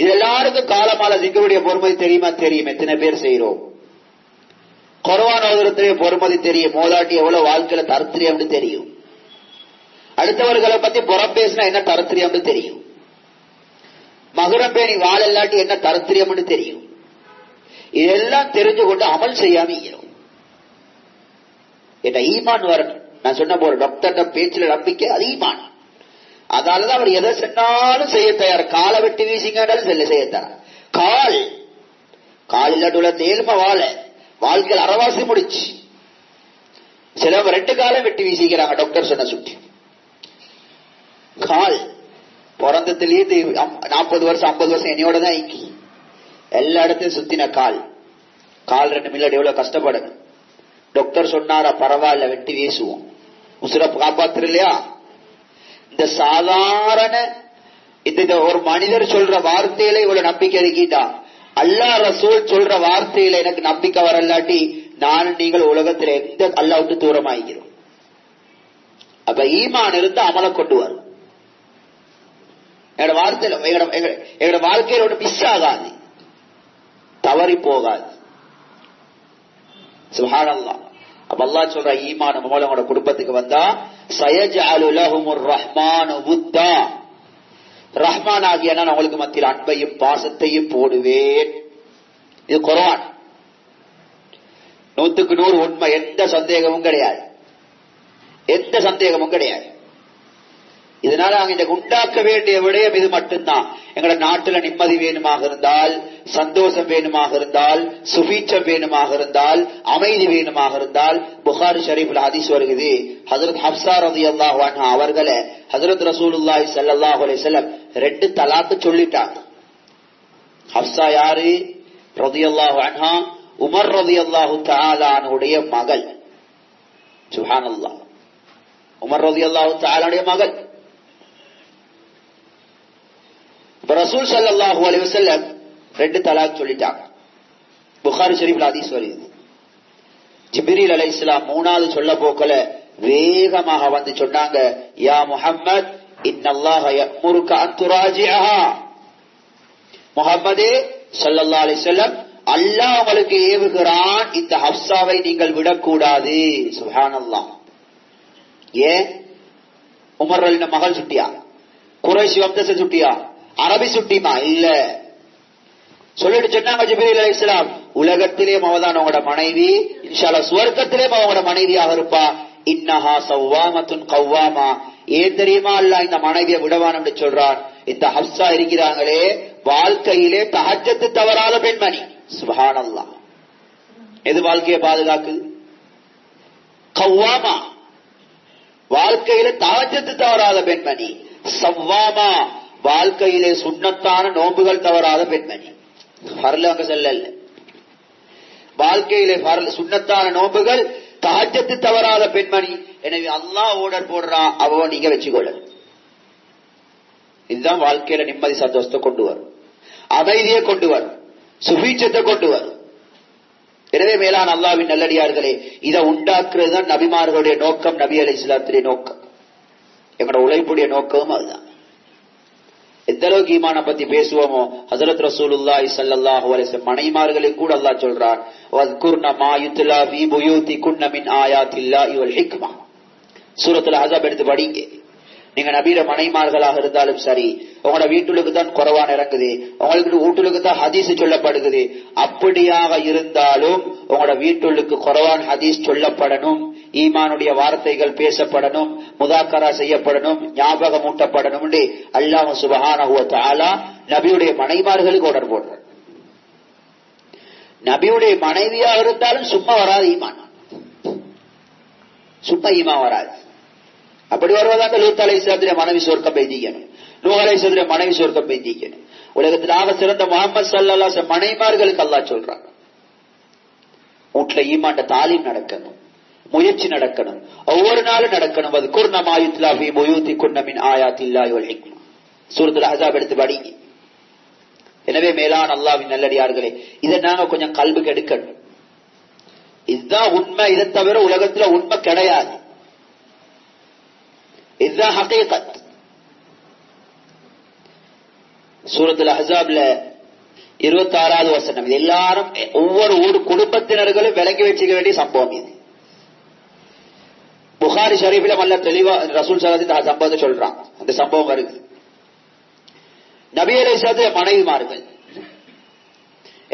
இது எல்லாருக்கும் காலமால சிங்கருடைய பொறுமதி தெரியுமா தெரியும், எத்தனை பேர் செய்யறோம்? குர்ஆன் ஓதுறதுடைய பொறுமதி தெரியும், மோதாட்டி எவ்வளவு வாழ்க்கையில தரத்திரியம்னு தெரியும். அடுத்தவர்களை பத்தி புறம் பேசினா என்ன தரத்திரியம்னு தெரியும். மகுரம் பேணி வாழ இல்லாட்டி என்ன தரத்திரியம்னு தெரியும். இதெல்லாம் தெரிஞ்சு கொண்டு அமல் செய்யாம இருக்கிறோம். என்ன ஈமான் வரணும். நான் சொன்ன போற டாக்டர் பேச்சுல நம்பிக்கை, அது ஈமான். அதனாலதான் அவர் எதை சொன்னாலும் செய்ய தயார். காலை வெட்டி வீசிங்காலும் செய்ய தயார். கால் இல்லாட்டுள்ள நேர்ம வாழ வாழ்க்கையில் அறவாசி முடிச்சு. சிலவங்க 2 காலம் வெட்டி வீசிக்கிறாங்க டாக்டர் சொன்ன சுட்டி. கால் பிறந்தத்திலேயே 40 வருஷம் 50 வருஷம் என்னையோட தான் இங்கி எல்லா இடத்தையும் சுத்தின கால் 2 மில்லட் எவ்வளவு கஷ்டப்படணும். டாக்டர் சொன்னாரா, பரவாயில்ல வெட்டி வீசுவோம், உசுர காப்பாத்துற இல்லையா. இந்த சாதாரண இந்த ஒரு மனிதர் சொல்ற வார்த்தையில இவ்வளவு நம்பிக்கை இருக்கீட்டா, அல்லாஹ் ரசூல் சொல்ற வார்த்தையில எனக்கு நம்பிக்கை வரலாட்டி நானும் நீங்கள் உலகத்துல எந்த அல்லாஹ் விட்டு தூரமாகிறோம். அப்ப ஈமான் இருந்தா அமலை கொண்டு வரும். எங்களோட வார்த்தையில எங்களோட வாழ்க்கையில ஒண்ணு மிஸ் ஆகாது, தவறி போகாது. சுப்ஹானல்லாஹ். அப்ப அல்லாஹ் சொல்ற ஈமான் மூலம் உங்களோட குடும்பத்துக்கு வந்தா சயஜஅலு லஹுமுர் ரஹ்மானு வுத்தா, ரஹ்மான் ஆகிய நான் உங்களுக்கு மத்தியில் அன்பையும் பாசத்தையும் போடுவேன். இது குர்ஆன். 100க்கு 100 உண்மை, எந்த சந்தேகமும் கிடையாது, எந்த சந்தேகமும் கிடையாது. இதனால நாங்க இந்த உண்டாக்க வேண்டிய விடயம் இது மட்டும்தான். எங்களோட நாட்டுல நிம்மதி வேணுமாக இருந்தால், சந்தோஷம் வேணுமாக இருந்தால், சுபீட்சம் வேணுமாக இருந்தால், அமைதி வேணுமாக இருந்தால், புகாரி ஷரீஃப்ல ஹதீஸ் வருகிறது. ஹஜ்ரத் ஹப்ஸா ரலியல்லாஹு அன்ஹா அவர்களை ஹஜ்ரத் ரசூலுல்லாஹி ஸல்லல்லாஹு அலைஹி வஸல்லம் 2 தலாக் சொல்லிட்டாங்க. ஹப்ஸா யாரு? ரலியல்லாஹு அன்ஹா உமர் ரலியல்லாஹு தஆலா அன்ஹுடைய மகள். சுப்ஹானல்லாஹ், உமர் ரலியல்லாஹு தஆலாவுடைய மகள். ரசூல் ஸல்லல்லாஹு அலைஹி வஸல்லம் 2 தலாக் சொல்லிட்டாங்க. புகாரி ஷரீஃப்ல ஹதீஸ் வருது. ஜிப்ரீல் அலைஹிஸ்ஸலாம் 3வது சொல்ல போக்கல வேகமாக வந்து சொன்னாங்க, யா முஹம்மத் இன்னல்லாஹ யஅமுருக அன் துராஜிஅஹா. முஹம்மதே ஸல்லல்லாஹு அலைஹி வஸல்லம், அல்லாஹ் உங்களுக்கு ஏவுகிறான், இந்த ஹப்ஸாவை நீங்கள் விடக்கூடாது. சுப்ஹானல்லாஹ். ஏன்? உமர் ரலின மகள் சுட்டியா? குறைஷி வம்ச சுட்டியா? அரபி சுட்டிமா? இல்ல. சொல்லிட்டு சொன்னாங்க ஜிப்ரீல் அலைஹிஸ்ஸலாம், உலகத்திலே அவதான் உங்களோட மனைவி, இன்ஷா அல்லாஹ் சுவர்க்கத்திலே அவங்களோட மனைவியாக இருப்பா. இன்னஹா சவ்வாமத்துன் கவ்வாமா. ஏன் தெரியுமா அல்லாஹ் இந்த மனைவியை விடவான் என்று சொல்றான்? இந்த ஹப்ஸா இருக்கிறாங்களே, வாழ்க்கையிலே தஹஜ்ஜத் தவறாத பெண்மணி. சுப்ஹானல்லாஹ். எது வாழ்க்கையை பாதுகாக்குது? கவ்வாமா, வாழ்க்கையில தஹஜ்ஜத் தவறாத பெண்மணி. சவ்வாமா, வாழ்க்கையிலே சுன்னத்தான நோன்புகள் தவறாத பெண்மணி. ஃபர்ல அங்க செல்லல, வாழ்க்கையிலே சுன்னத்தான நோன்புகள், தஹஜ்ஜத் தவறாத பெண்மணி. எனவே அல்லாஹ் ஆர்டர் போடுறான், அவ நீங்க வச்சுக்கொள்ள. இதுதான் வாழ்க்கையில நிம்மதி சந்தோஷத்தை கொண்டு வரும், அமைதியை கொண்டு வரும், சுபீட்சத்தை கொண்டு வரும். எனவே மேலான அல்லாஹ்வின் நல்லடியார்களே, இதை உண்டாக்குறது தான் நபிமார்களுடைய நோக்கம், நபி அலைஹிஸ்ஸலாத்துடைய நோக்கம், எங்களோட உழைப்புடைய நோக்கமும் அதுதான். எந்த அளவுக்கு ஈமான பத்தி பேசுவோமோ, ஹஜ்ரத் ரசூலுல்லாஹி ஸல்லல்லாஹு அலைஹி வஸல்லம் மனைவிமார்களை கூட அல்லாஹ் சொல்றான், வஸ்குர்ன மா யுத்லா ஃபீ புயூதிகுன்ன மின் ஆயாத்தில்லாஹி வல் ஹிக்மா. சூரத்துல் அஹ்ஸாப் எடுத்து படிங்க. நீங்க நபியோட மனைவிமார்களாக இருந்தாலும் சரி, உங்களோட வீட்டுக்கு தான் குர்ஆன் இறங்குது, உங்களுக்கு வீட்டுக்கு தான் ஹதீஸ் சொல்லப்படுகிறது. அப்படியாக இருந்தாலும் உங்களோட வீட்டுக்கு குர்ஆன் ஹதீஸ் சொல்லப்படணும், ஈமானுடைய வார்த்தைகள் பேசப்படணும், முதாக்கரா செய்யப்படணும், ஞாபகம் ஊட்டப்படணும். அல்லாஹ் சுப்ஹானஹு வ தஆலா நபியுடைய மனைவிமார்களுக்கு ஆர்டர் போடுறார். நபியுடைய மனைவியாக இருந்தாலும் சும்மா வராது ஈமான், சும்மா ஈமான் வராது. அப்படி வருவதாக லூத் அலைஹிஸ்ஸலாத்துடைய மனைவி சொர்க்கம் பெய்திக்கணும், நூஹ் அலைஹிஸ்ஸலாத்துடைய மனைவி சொர்க்கம் பெய்திக்கணும். உலகத்திலாக சிறந்த முஹம்மது ஸல்லல்லாஹு அலைஹி வஸல்லம் மனைவிமார்களுக்கு அல்லாஹ் சொல்றாங்க, வீட்டுல ஈமான்ட தாலீம் நடக்கணும், முயற்சி நடக்கணும், ஒவ்வொரு நாளும் நடக்கணும். வஸ்குர்ன மா யுத்லா ஃபீ புயூதிகுன்ன மின் ஆயாத்தில்லாஹி வல் ஹிக்மா. சூரத்துல் அஹ்ஸாப் எடுத்து படிங்க. எனவே மேலான அல்லாஹ்வின் நல்லடியார்களே, இதை நாங்க கொஞ்சம் கல்புக்கு எடுக்கணும். இதுதான் உண்மை, இதை தவிர உலகத்துல உண்மை கிடையாது. இதுதான் ஹகீகத். சூரத்துல் அஹ்ஸாப்ல 26வது வசனம். இது எல்லாரும் ஒவ்வொரு ஊர் குடும்பத்தினர்களும் விளங்கி வச்சுக்க வேண்டிய சம்பவம் இது. புகாரி ஷரீஃபில நல்ல தெளிவா ரசூல் ஸல்லல்லாஹு அலைஹி வஸல்லம் சம்பவத்தை சொல்றாங்க. அந்த சம்பவம் வருது. நபி அலைஹிஸ்ஸலாத்துடைய மனைவிமார்கள்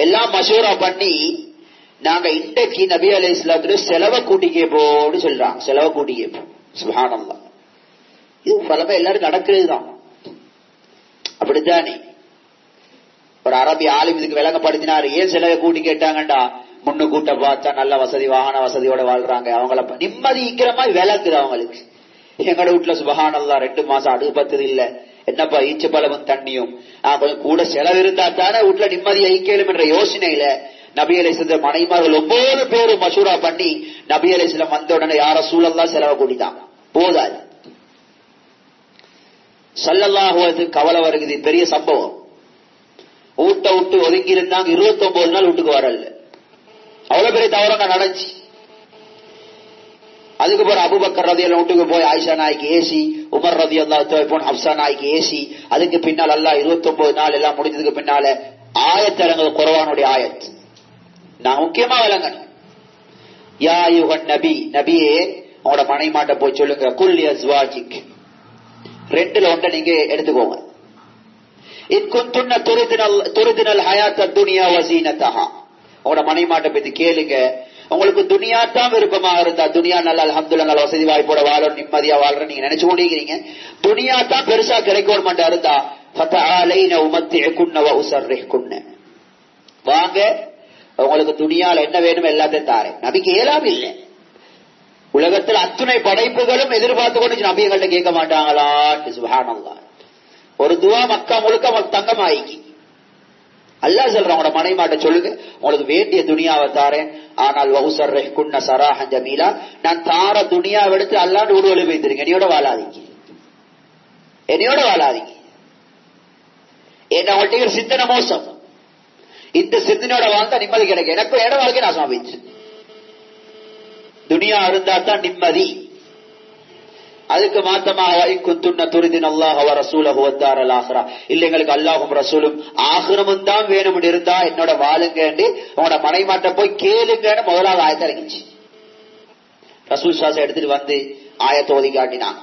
எல்லாம் மஷூரா பண்ணி, நாங்க இன்றைக்கு நபி அலைஹிஸ்ஸலாத்துடைய செலவை கூட்டி கேட்போம்னு சொல்றாங்க. செலவை கூட்டி கேட்போம். சுப்ஹானல்லாஹ். இது பலமே எல்லாரும் நடக்கிறது தான். அப்படித்தானே ஒரு அரபி ஆலிம் இதுக்கு விளங்கப்படுத்தினார். ஏன் செலவை கூட்டி கேட்டாங்கண்டா, முன்னு கூட்ட பார்த்தா நல்ல வசதி, வாகன வசதியோட வாழ்றாங்க, அவங்கள நிம்மதி ஈக்கிரமா விளக்குது அவங்களுக்கு. எங்களோட வீட்டுல சுப்ஹானல்லாஹ் 2 மாசம் அடுப்பு பத்தது இல்ல, என்னப்பா ஈச்ச பழமும் தண்ணியும், கொஞ்சம் கூட செலவு இருந்தா தானே வீட்டுல நிம்மதி ஐக்கியம் என்ற யோசனையில நபி அலைஹிஸ்ஸலாம் மனைவிமார்கள் 9 பேரும் மஷூரா பண்ணி நபி அலைஹிஸ்ஸலாம் வந்த உடனே யார ரசூலல்லாஹ் செலவை கூட்டிட்டாங்க. போதாது. ஸல்லல்லாஹு அலைஹி வஸல்லம் கவலை வருகிறது. பெரிய சம்பவம். ஊட்ட விட்டு ஒதுங்கி இருந்தாங்க. 29 நாள் வீட்டுக்கு வரல. அவ்வளவு பெரிய தவறான நடந்துச்சு. அதுக்கு பிறகு அபூபக்கர் ரலியல்லாஹு வீட்டுக்கு போய் ஆயிஷா நாய்க்கு ஏசி, உமர் ரலியல்லாஹு போய் ஹப்ஸா நாய்க்கு ஏசி. அதுக்கு பின்னால் அல்லாஹ் 29 நாள் எல்லாம் முடிஞ்சதுக்கு பின்னால ஆயத் இறங்குது, குர்ஆனுடைய ஆயத். நான் முக்கியமா விளங்கணும். யா யுகன் நபி, நபியே உங்களோட மனைமாட்ட போய் சொல்லுங்க, குல் அஸ்வாஜிக், ரெண்டுல ஒன்றை நீங்க எடுத்துக்கோங்க. இன் குன்துன்ன துரிதினல் ஹயாத்த துனியா வஸீனத்தஹா, உங்களோட மனைமாட்ட பத்தி கேளுங்க. உங்களுக்கு துனியா தான் விருப்பமா இருந்தா, துனியா நல்ல அல்ஹம்துலில்லாஹ் நல்ல வசதி வாய்ப்போட வாழணும், நிம்மதியா வாழணும் நீங்க நினைச்சு கொண்டிருக்கிறீங்க, துனியா தான் பெருசா கிடைக்கணும் இருந்தா, ஃபதஆலைன உமத்திஉகுன்ன வ உஸர்ரிஹ்குன்ன, வாங்க உங்களுக்கு துனியால என்ன வேணும் எல்லாத்தையும் தாரேன். நபிக்கு ஏலாம் இல்லை. உலகத்தில் அத்துணை படைப்புகளும் எதிர்பார்த்து கொண்டு நபியங்கள்ட்ட கேட்க மாட்டாங்களா? சுப்ஹானல்லாஹ். ஒரு துவா மக்கா முழுக்க தங்கமாயிக்கு. அல்லாஹ் சொல்றான், உங்களோட மனைமாட்ட சொல்லுங்க, உங்களுக்கு வேண்டிய துனியாவை தாரேன், ஆனால் வஉஸர்ரிஹ்குன்ன ஸராஹன் ஜமீலா, நான் தார துனியாவை எடுத்து அல்லாஹ்னு உருவலை வைத்திருங்க, என்னையோட வாழாதீங்க, என்னையோட வாழாதீங்க. என்ன அவள்கிட்ட சிந்தனை மோசம். இந்த சிந்தனையோட வாழ்ந்தா நிம்மதி கிடைக்கும். எனக்கு இட வாழ்க்கை நான் சமைச்சு துனியா இருந்தா தான் நிம்மதி. அதுக்கு மாத்தமாக குந்துன்ன துரிதின் அல்லாஹ் வ ரசூலஹு வ தாரல் ஆখিরা, இல்ல எங்களுக்கு அல்லாஹ்வும் ரசூலும் ஆகிரமும் தான் வேணும் இருந்தா என்னோட வாழுங்கன்னு உங்களோட மனைமாட்ட போய் கேளுங்கன்னு முதலாவது ஆயத்தை இறங்கிச்சு. ரசூல் ஸல்லல்லாஹு எடுத்துட்டு வந்து ஆயத்தை ஓதி காட்டினான்.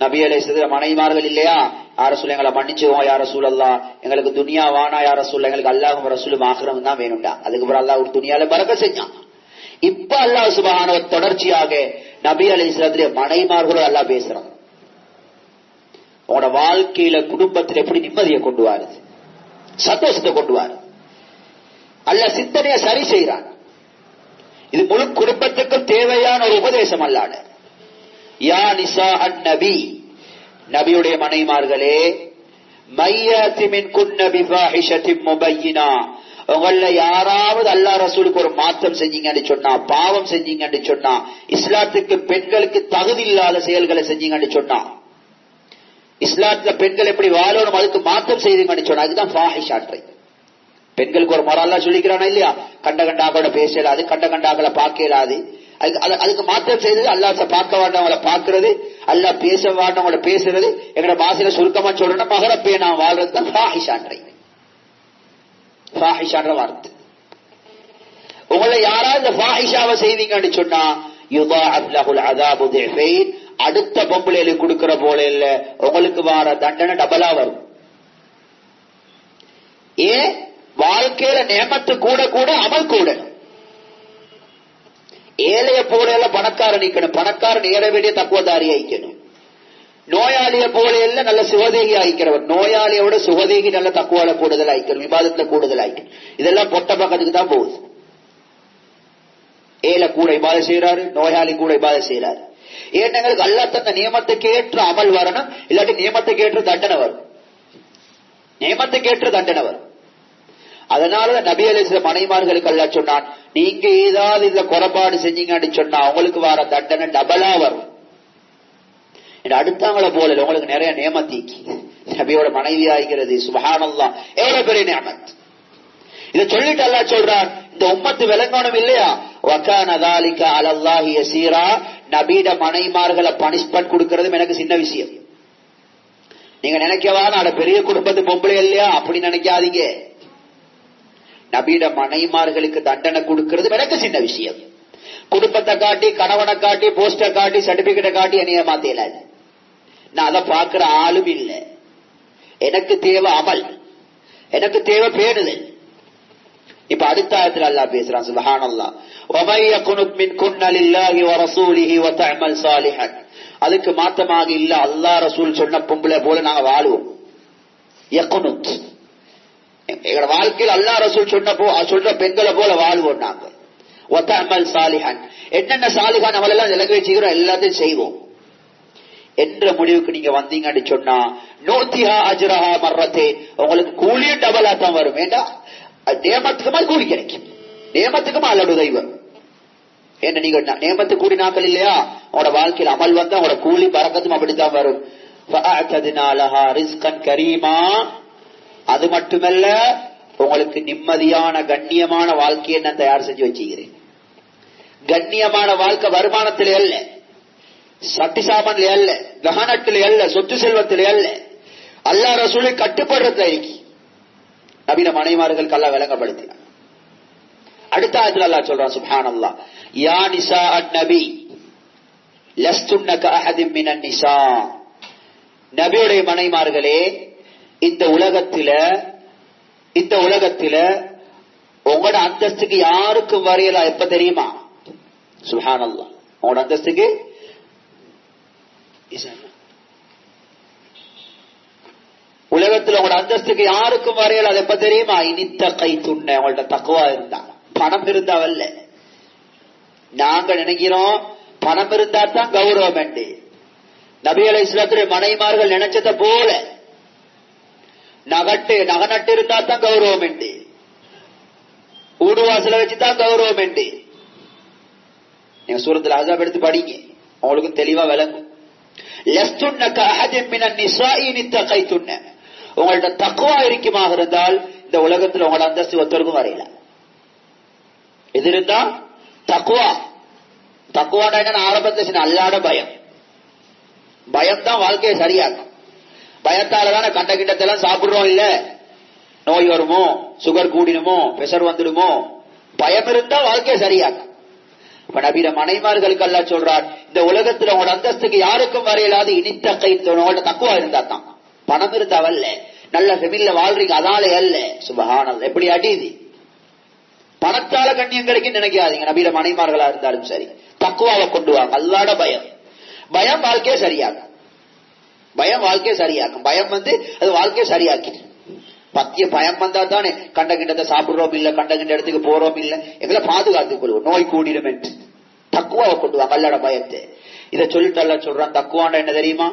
நபி அலைஹிஸ்ஸலாம் மனைமார்கள் இல்லையா, யார ரசூல் எங்களை மன்னிச்சுவோம், யார ரசூலல்லாஹ் எங்களுக்கு துனியா வானா, யார ரசூல் எங்களுக்கு அல்லாஹ்வும் ரசூலும் ஆகிரமும் தான் வேணும்டா. அதுக்கு அப்புறம் அல்லாஹ் ஒரு துனியால பரக்கத் செஞ்சான். இப்ப அல்லாஹ் சுப்ஹானஹு தொடர்ச்சியாக நபி அலைஹிஸ்ஸலாத்துடைய மனைமார்களோட அல்லாஹ் பேசுறான். உங்களோட வாழ்க்கையில குடும்பத்தில் எப்படி நிம்மதியை கொண்டு வாருது, சந்தோஷத்தை கொண்டு வாரு, அல்லாஹ் சிந்தனையை சரி செய்யறான். இது முழு குடும்பத்துக்கும் தேவையான ஒரு உபதேசம் அல்லாஹ். யா நிசா அன் நபி, நபியுடைய மனைமார்களே, மையாத்தி மின்குன்ன பிஃபாஹிஷத்தின் முபையினா, உங்கள யாராவது அல்லாஹ் ரசூலுக்கு ஒரு மாற்றம் செஞ்சீங்கன்னு சொன்னா, பாவம் செஞ்சீங்கன்னு சொன்னா, இஸ்லாத்துக்கு பெண்களுக்கு தகுதி இல்லாத செயல்களை செஞ்சீங்கன்னு சொன்னா, இஸ்லாத்துல பெண்கள் எப்படி வாழணும் அதுக்கு மாற்றம் செய்தீங்கன்னு சொன்னா, அதுதான் ஃபாஹிஷாற்றை. பெண்களுக்கு ஒரு முறை அல்லாஹ் சொல்லிக்கிறானா இல்லையா, கண்ட கண்டாக்களோட பேசலாது, கண்ட கண்டாக்களை பார்க்கலாது, அதுக்கு மாற்றம் செய்தது அல்லாஹ் பார்க்க வேண்டவங்களை பார்க்கிறது, அல்லாஹ் பேச வேண்டவங்களை பேசுறது, எங்களோட பாசையில சுருக்கமா சொல்லணும் மகரப்பே நான் வாழ்றது தான் ஃபாஹிஷாற்றை. ஃபாஹிஷான்ற வார்த்தை. உங்களை யாராவது ஃபாஹிஷாவை செய்வீங்கன்னு சொன்னா, யுதாஅஃப் லஹுல் அஸாபு திஃபைன், அடுத்த பொம்பளைகளுக்கு கொடுக்கிற போல இல்ல, உங்களுக்கு வர தண்டனை டபுளா வரும். ஏன்? வாழ்க்கையில நேமத்து கூட கூட அமல் கூட. ஏழைய போல எல்லாம் பணக்காரன் நிக்கணும், பணக்காரன் ஏற வேண்டிய தக்குவதாரி ஆயிக்கணும். நோயாளிய போல எல்லாம் நல்ல சுகதேகி ஆயிக்கிறவர், நோயாளியோட சுகதேகி நல்ல தக்குவால கூடுதல் ஆயிக்கணும், விவாதத்துல கூடுதல் ஆயிக்கணும். இதெல்லாம் பொட்ட பக்கத்துக்கு தான் போகுது. ஏழை கூட இபாத செய்யறாரு, நோயாளி கூட இபாத செய்யறாரு. ஏன் எங்களுக்கு அல்லாஹ் தந்த நியமத்துக்கு ஏற்ற அமல் வரணும், இல்லாட்டி நியமத்துக்கு ஏற்ற தண்டனை வரும், நியமத்துக்கு ஏற்ற தண்டனை வரும். அதனால நபி அலைஹிஸ்ஸலாம் மனைமார்களுக்கு அல்லாஹ் சொன்னான், நீங்க ஏதாவது இதுல குறைபாடு செஞ்சீங்கன்னு சொன்னா உங்களுக்கு வர தண்டனை டபுளா வரும். அடுத்தவங்கள போல உங்களுக்கு நிறைய நியமத்திக்கு நபியோட மனைவி ஆகிறது. சுப்ஹானல்லாஹ், எவ்வளவு பெரிய நியமத். இத சொல்லிட்டு அல்லாஹ் சொல்றான், இந்த உம்மத்து விளங்கணும் இல்லையா, வகான ذلك على الله يسيرا, நபியோட மனைமார்களை பனிஷ்மென்ட் கொடுக்கிறது எனக்கு சின்ன விஷயம். நீங்க நினைக்கவான அட பெரிய குடும்பத்து பொம்பளை இல்லையா அப்படி நினைக்காதீங்க. நபியோட மனைமார்களுக்கு தண்டனை கொடுக்கிறது எனக்கு சின்ன விஷயம். குடும்பத்தை காட்டி, கணவனை காட்டி, போஸ்டர் காட்டி, சர்டிபிகேட்டை காட்டி என்னைய மாத்தேலாது. நான் அதை பார்க்கிற ஆளும் இல்லை. எனக்கு தேவை அமல், எனக்கு தேவை பேணுதல். இப்ப அடுத்த ஆயத்துல அல்லாஹ் பேசுறான், சுப்ஹானல்லாஹ், வமை யகுனுத் மின்குன்ன லில்லாஹி வ ரசூலிஹி வ தஅமல் சாலிஹன், அதுக்கு மாத்தமாக இல்ல அல்லாஹ் ரசூல் சொன்ன பொம்பளை போல நாங்க வாழுவோம். யகுனுத், எங்க வாழ்க்கையில் அல்லாஹ் ரசூல் சொல்ற பெண்களை போல வாழ்வோம் நாங்க. வ தஅமல் சாலிஹன், என்னென்ன சாலிஹான் அமல் எல்லாம் விலகி வச்சுக்கிறோம் எல்லாத்தையும் செய்வோம் என்ற முடிவுக்கு நீங்க வந்தீங்கன்னு சொன்னா, நூத்திஹா அஜ்ரஹா மர்ரத்தே, உங்களுக்கு கூலியும் டபுளா தான் வரும். ஏண்டா நியமத்துக்கு மேல் கூலி கிடைக்கும், நியமத்துக்கு மேல் உதவி வரும். என்ன நீங்க நியமத்து கூலி நாக்கள் இல்லையா, உங்களோட வாழ்க்கையில் அமல் வந்தா உங்களோட கூலி பரக்கத்தும் அப்படித்தான் வரும். ஃபஅஅதனா லஹா ரிஸ்கன் கரீமா, அது மட்டுமல்ல உங்களுக்கு நிம்மதியான கண்ணியமான வாழ்க்கையை நான் தயார் செஞ்சு வச்சுக்கிறேன். கண்ணியமான வாழ்க்கை வருமானத்திலே அல்ல, சட்டி சாமான்ல அல்ல, கஹனத்திலே அல்ல, சொத்து செல்வத்திலே அல்ல, அல்லாஹ் ரசூலை கட்டுப்படுறதுல இருக்கு. நபின மனைமார்களுக்கு அல்லாஹ் விளங்கப்படுத்தினார். அடுத்த ஆயத்துல அல்லாஹ் சொல்றான் சுப்ஹானல்லாஹ், யா நிசா அன்-நபி லஸ்துன்ன கஅஹதின் மினன் நிசா. நபியுடைய மனைமார்களே, இந்த உலகத்தில உங்களோட அந்தஸ்துக்கு யாருக்கும் வரையலா. எப்ப தெரியுமா? சுப்ஹானல்லாஹ், உங்களோட அந்தஸ்துக்கு உலகத்துல உங்களோட அந்தஸ்துக்கு யாருக்கும் வரையல. அது எப்ப தெரியுமா? இனித்த கை துண்ண, உங்கள்ட்ட தக்குவா இருந்தா. பணம் இருந்தாவல்ல. நாங்க நினைக்கிறோம் பணம் இருந்தா தான் கௌரவம் என்று. நபி அலைஹிஸ்ஸலாத்துடைய மனைமார்கள் நினைச்சத போல நகநட்டு இருந்தா தான் கௌரவம் என்று, ஊடுவாசல வச்சுதான் கௌரவம் என்று. நீங்க சூரத்துல் அஹ்ஸாப் எடுத்து படிங்க, உங்களுக்கு தெளிவா விளங்கும். லஸ்துன்ன கஅஹதின் மினன் நிசாஇ நித்தகைதுன்ன, உங்கள்ட்ட தக்வா இருக்குமாக இருந்தால் இந்த உலகத்தில் உங்களோட அந்தஸ்து ஒருத்தருக்கும் வரையல. இது இருந்தா தக்வா. தக்வானா என்ன? ஆரம்பத்தில் அல்லாட பயம். பயம்தான் வாழ்க்கையை சரியாக்கும். பயத்தாலதான கண்ட கிண்டத்தெல்லாம் சாப்பிடுறோம். இல்ல நோய் வருமோ, சுகர் கூடினுமோ, பிரஷர் வந்துடுமோ. பயம் இருந்தா வாழ்க்கையை சரியாக்கும். இப்ப நபியில மனைமார்களுக்கு அல்லாஹ் சொல்றார், இந்த உலகத்துல உங்களோட அந்தஸ்துக்கு யாருக்கும் வரையலாது இனித்த கை உங்கள்ட்ட தக்குவா இருந்தா தான். பணம் இருந்தாவல்ல, நல்ல ஃபெமிலில வாழ்றீங்க, அதாலே அல்ல. சுபஹானல்லாஹ், எப்படி அடியுது. பணத்தால கண்ணியம் கிடைக்கும் நினைக்காதீங்க. நபியில மனைமார்களா இருந்தாலும் சரி, தக்குவாவை கொண்டு வாங்க. அல்லாட பயம். பயம் வாழ்க்கையை சரியாக்கும். பயம் வாழ்க்கையை சரியாக்கும். பயம் அது வாழ்க்கையை சரியாக்கி பத்திய பயம் வந்தா தானே கண்ட கிண்டத்தை சாப்பிடுறோம் இல்ல, கண்ட கிண்ட இடத்துக்கு போறோம் இல்ல, எங்களை பாதுகாத்துக் கொள்வோம். நோய் கூடிடும் என்று தக்குவாவை கொண்டு வாங்க. அல்லாட பயத்தை. இதை சொல்லிட்டு அல்ல சொல்றான், தக்குவாண்டா என்ன தெரியுமா?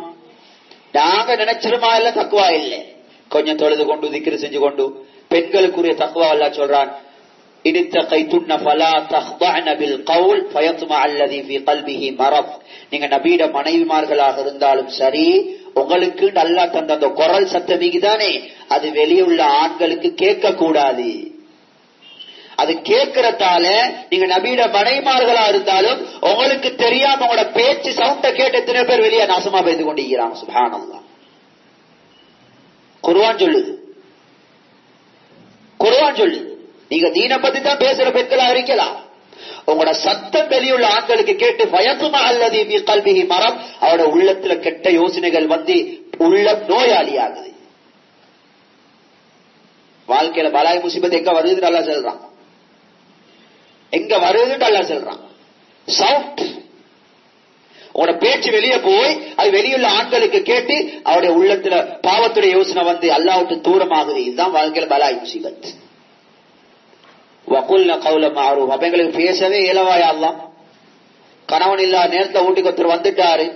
நாங்க நினைச்சிருமா இல்ல தக்குவா இல்ல. கொஞ்சம் தொழுது கொண்டு திக்ரு செஞ்சு கொண்டு பெண்களுக்குரிய தக்குவா அல்ல சொல்றான். நீங்க நபியிட மனைவிமார்களாக இருந்தாலும் சரி, உங்களுக்கு அல்லாஹ் தந்த அந்த குரல் சத்தமிக்குதானே, அது வெளியே உள்ள ஆண்களுக்கு கேட்க கூடாது. அது கேட்கறதால நீங்க நபியிட மனைவிமார்களா இருந்தாலும் உங்களுக்கு தெரியாம உங்களோட பேச்சு சவுண்ட கேட்டு எத்தனை பேர் வெளியே நாசமா பெய்து கொண்டிருக்கிறாங்க. சுப்ஹானல்லாஹ், குர்ஆன் சொல்லுது. குர்ஆன் சொல்லுது, நீங்க தீன பத்தி தான் பேசுற பெண்களா இருக்கலாம், உங்களோட சத்தம் வெளியுள்ள ஆண்களுக்கு கேட்டு பயத்துமா அல்லது கல்விஹி மரம், அவரோட உள்ளத்துல கெட்ட யோசனைகள் உள்ள நோயாளி ஆகுது. வாழ்க்கையில பலாய் முசிபத் எங்க வருதுன்னு நல்லா சொல்றான். எங்க வருதுன்னு நல்லா சொல்றான். சவுண்ட், உங்களோட பேச்சு வெளியே போய் அது வெளியுள்ள ஆண்களுக்கு கேட்டு அவருடைய உள்ளத்துல பாவத்துடைய யோசனை அல்லாஹ் விட்டு தூரமாகுது. இதுதான் வாழ்க்கையில பலாய் முசிபத். வகுல்ன கௌல மஅரூஃப், அப்ப எங்களுக்கு பேசவே இயலவாயா அல்லாஹ்? கணவன் இல்லாத நேரத்துல வீட்டுக்கு ஒருத்தர் வந்துட்டாரு,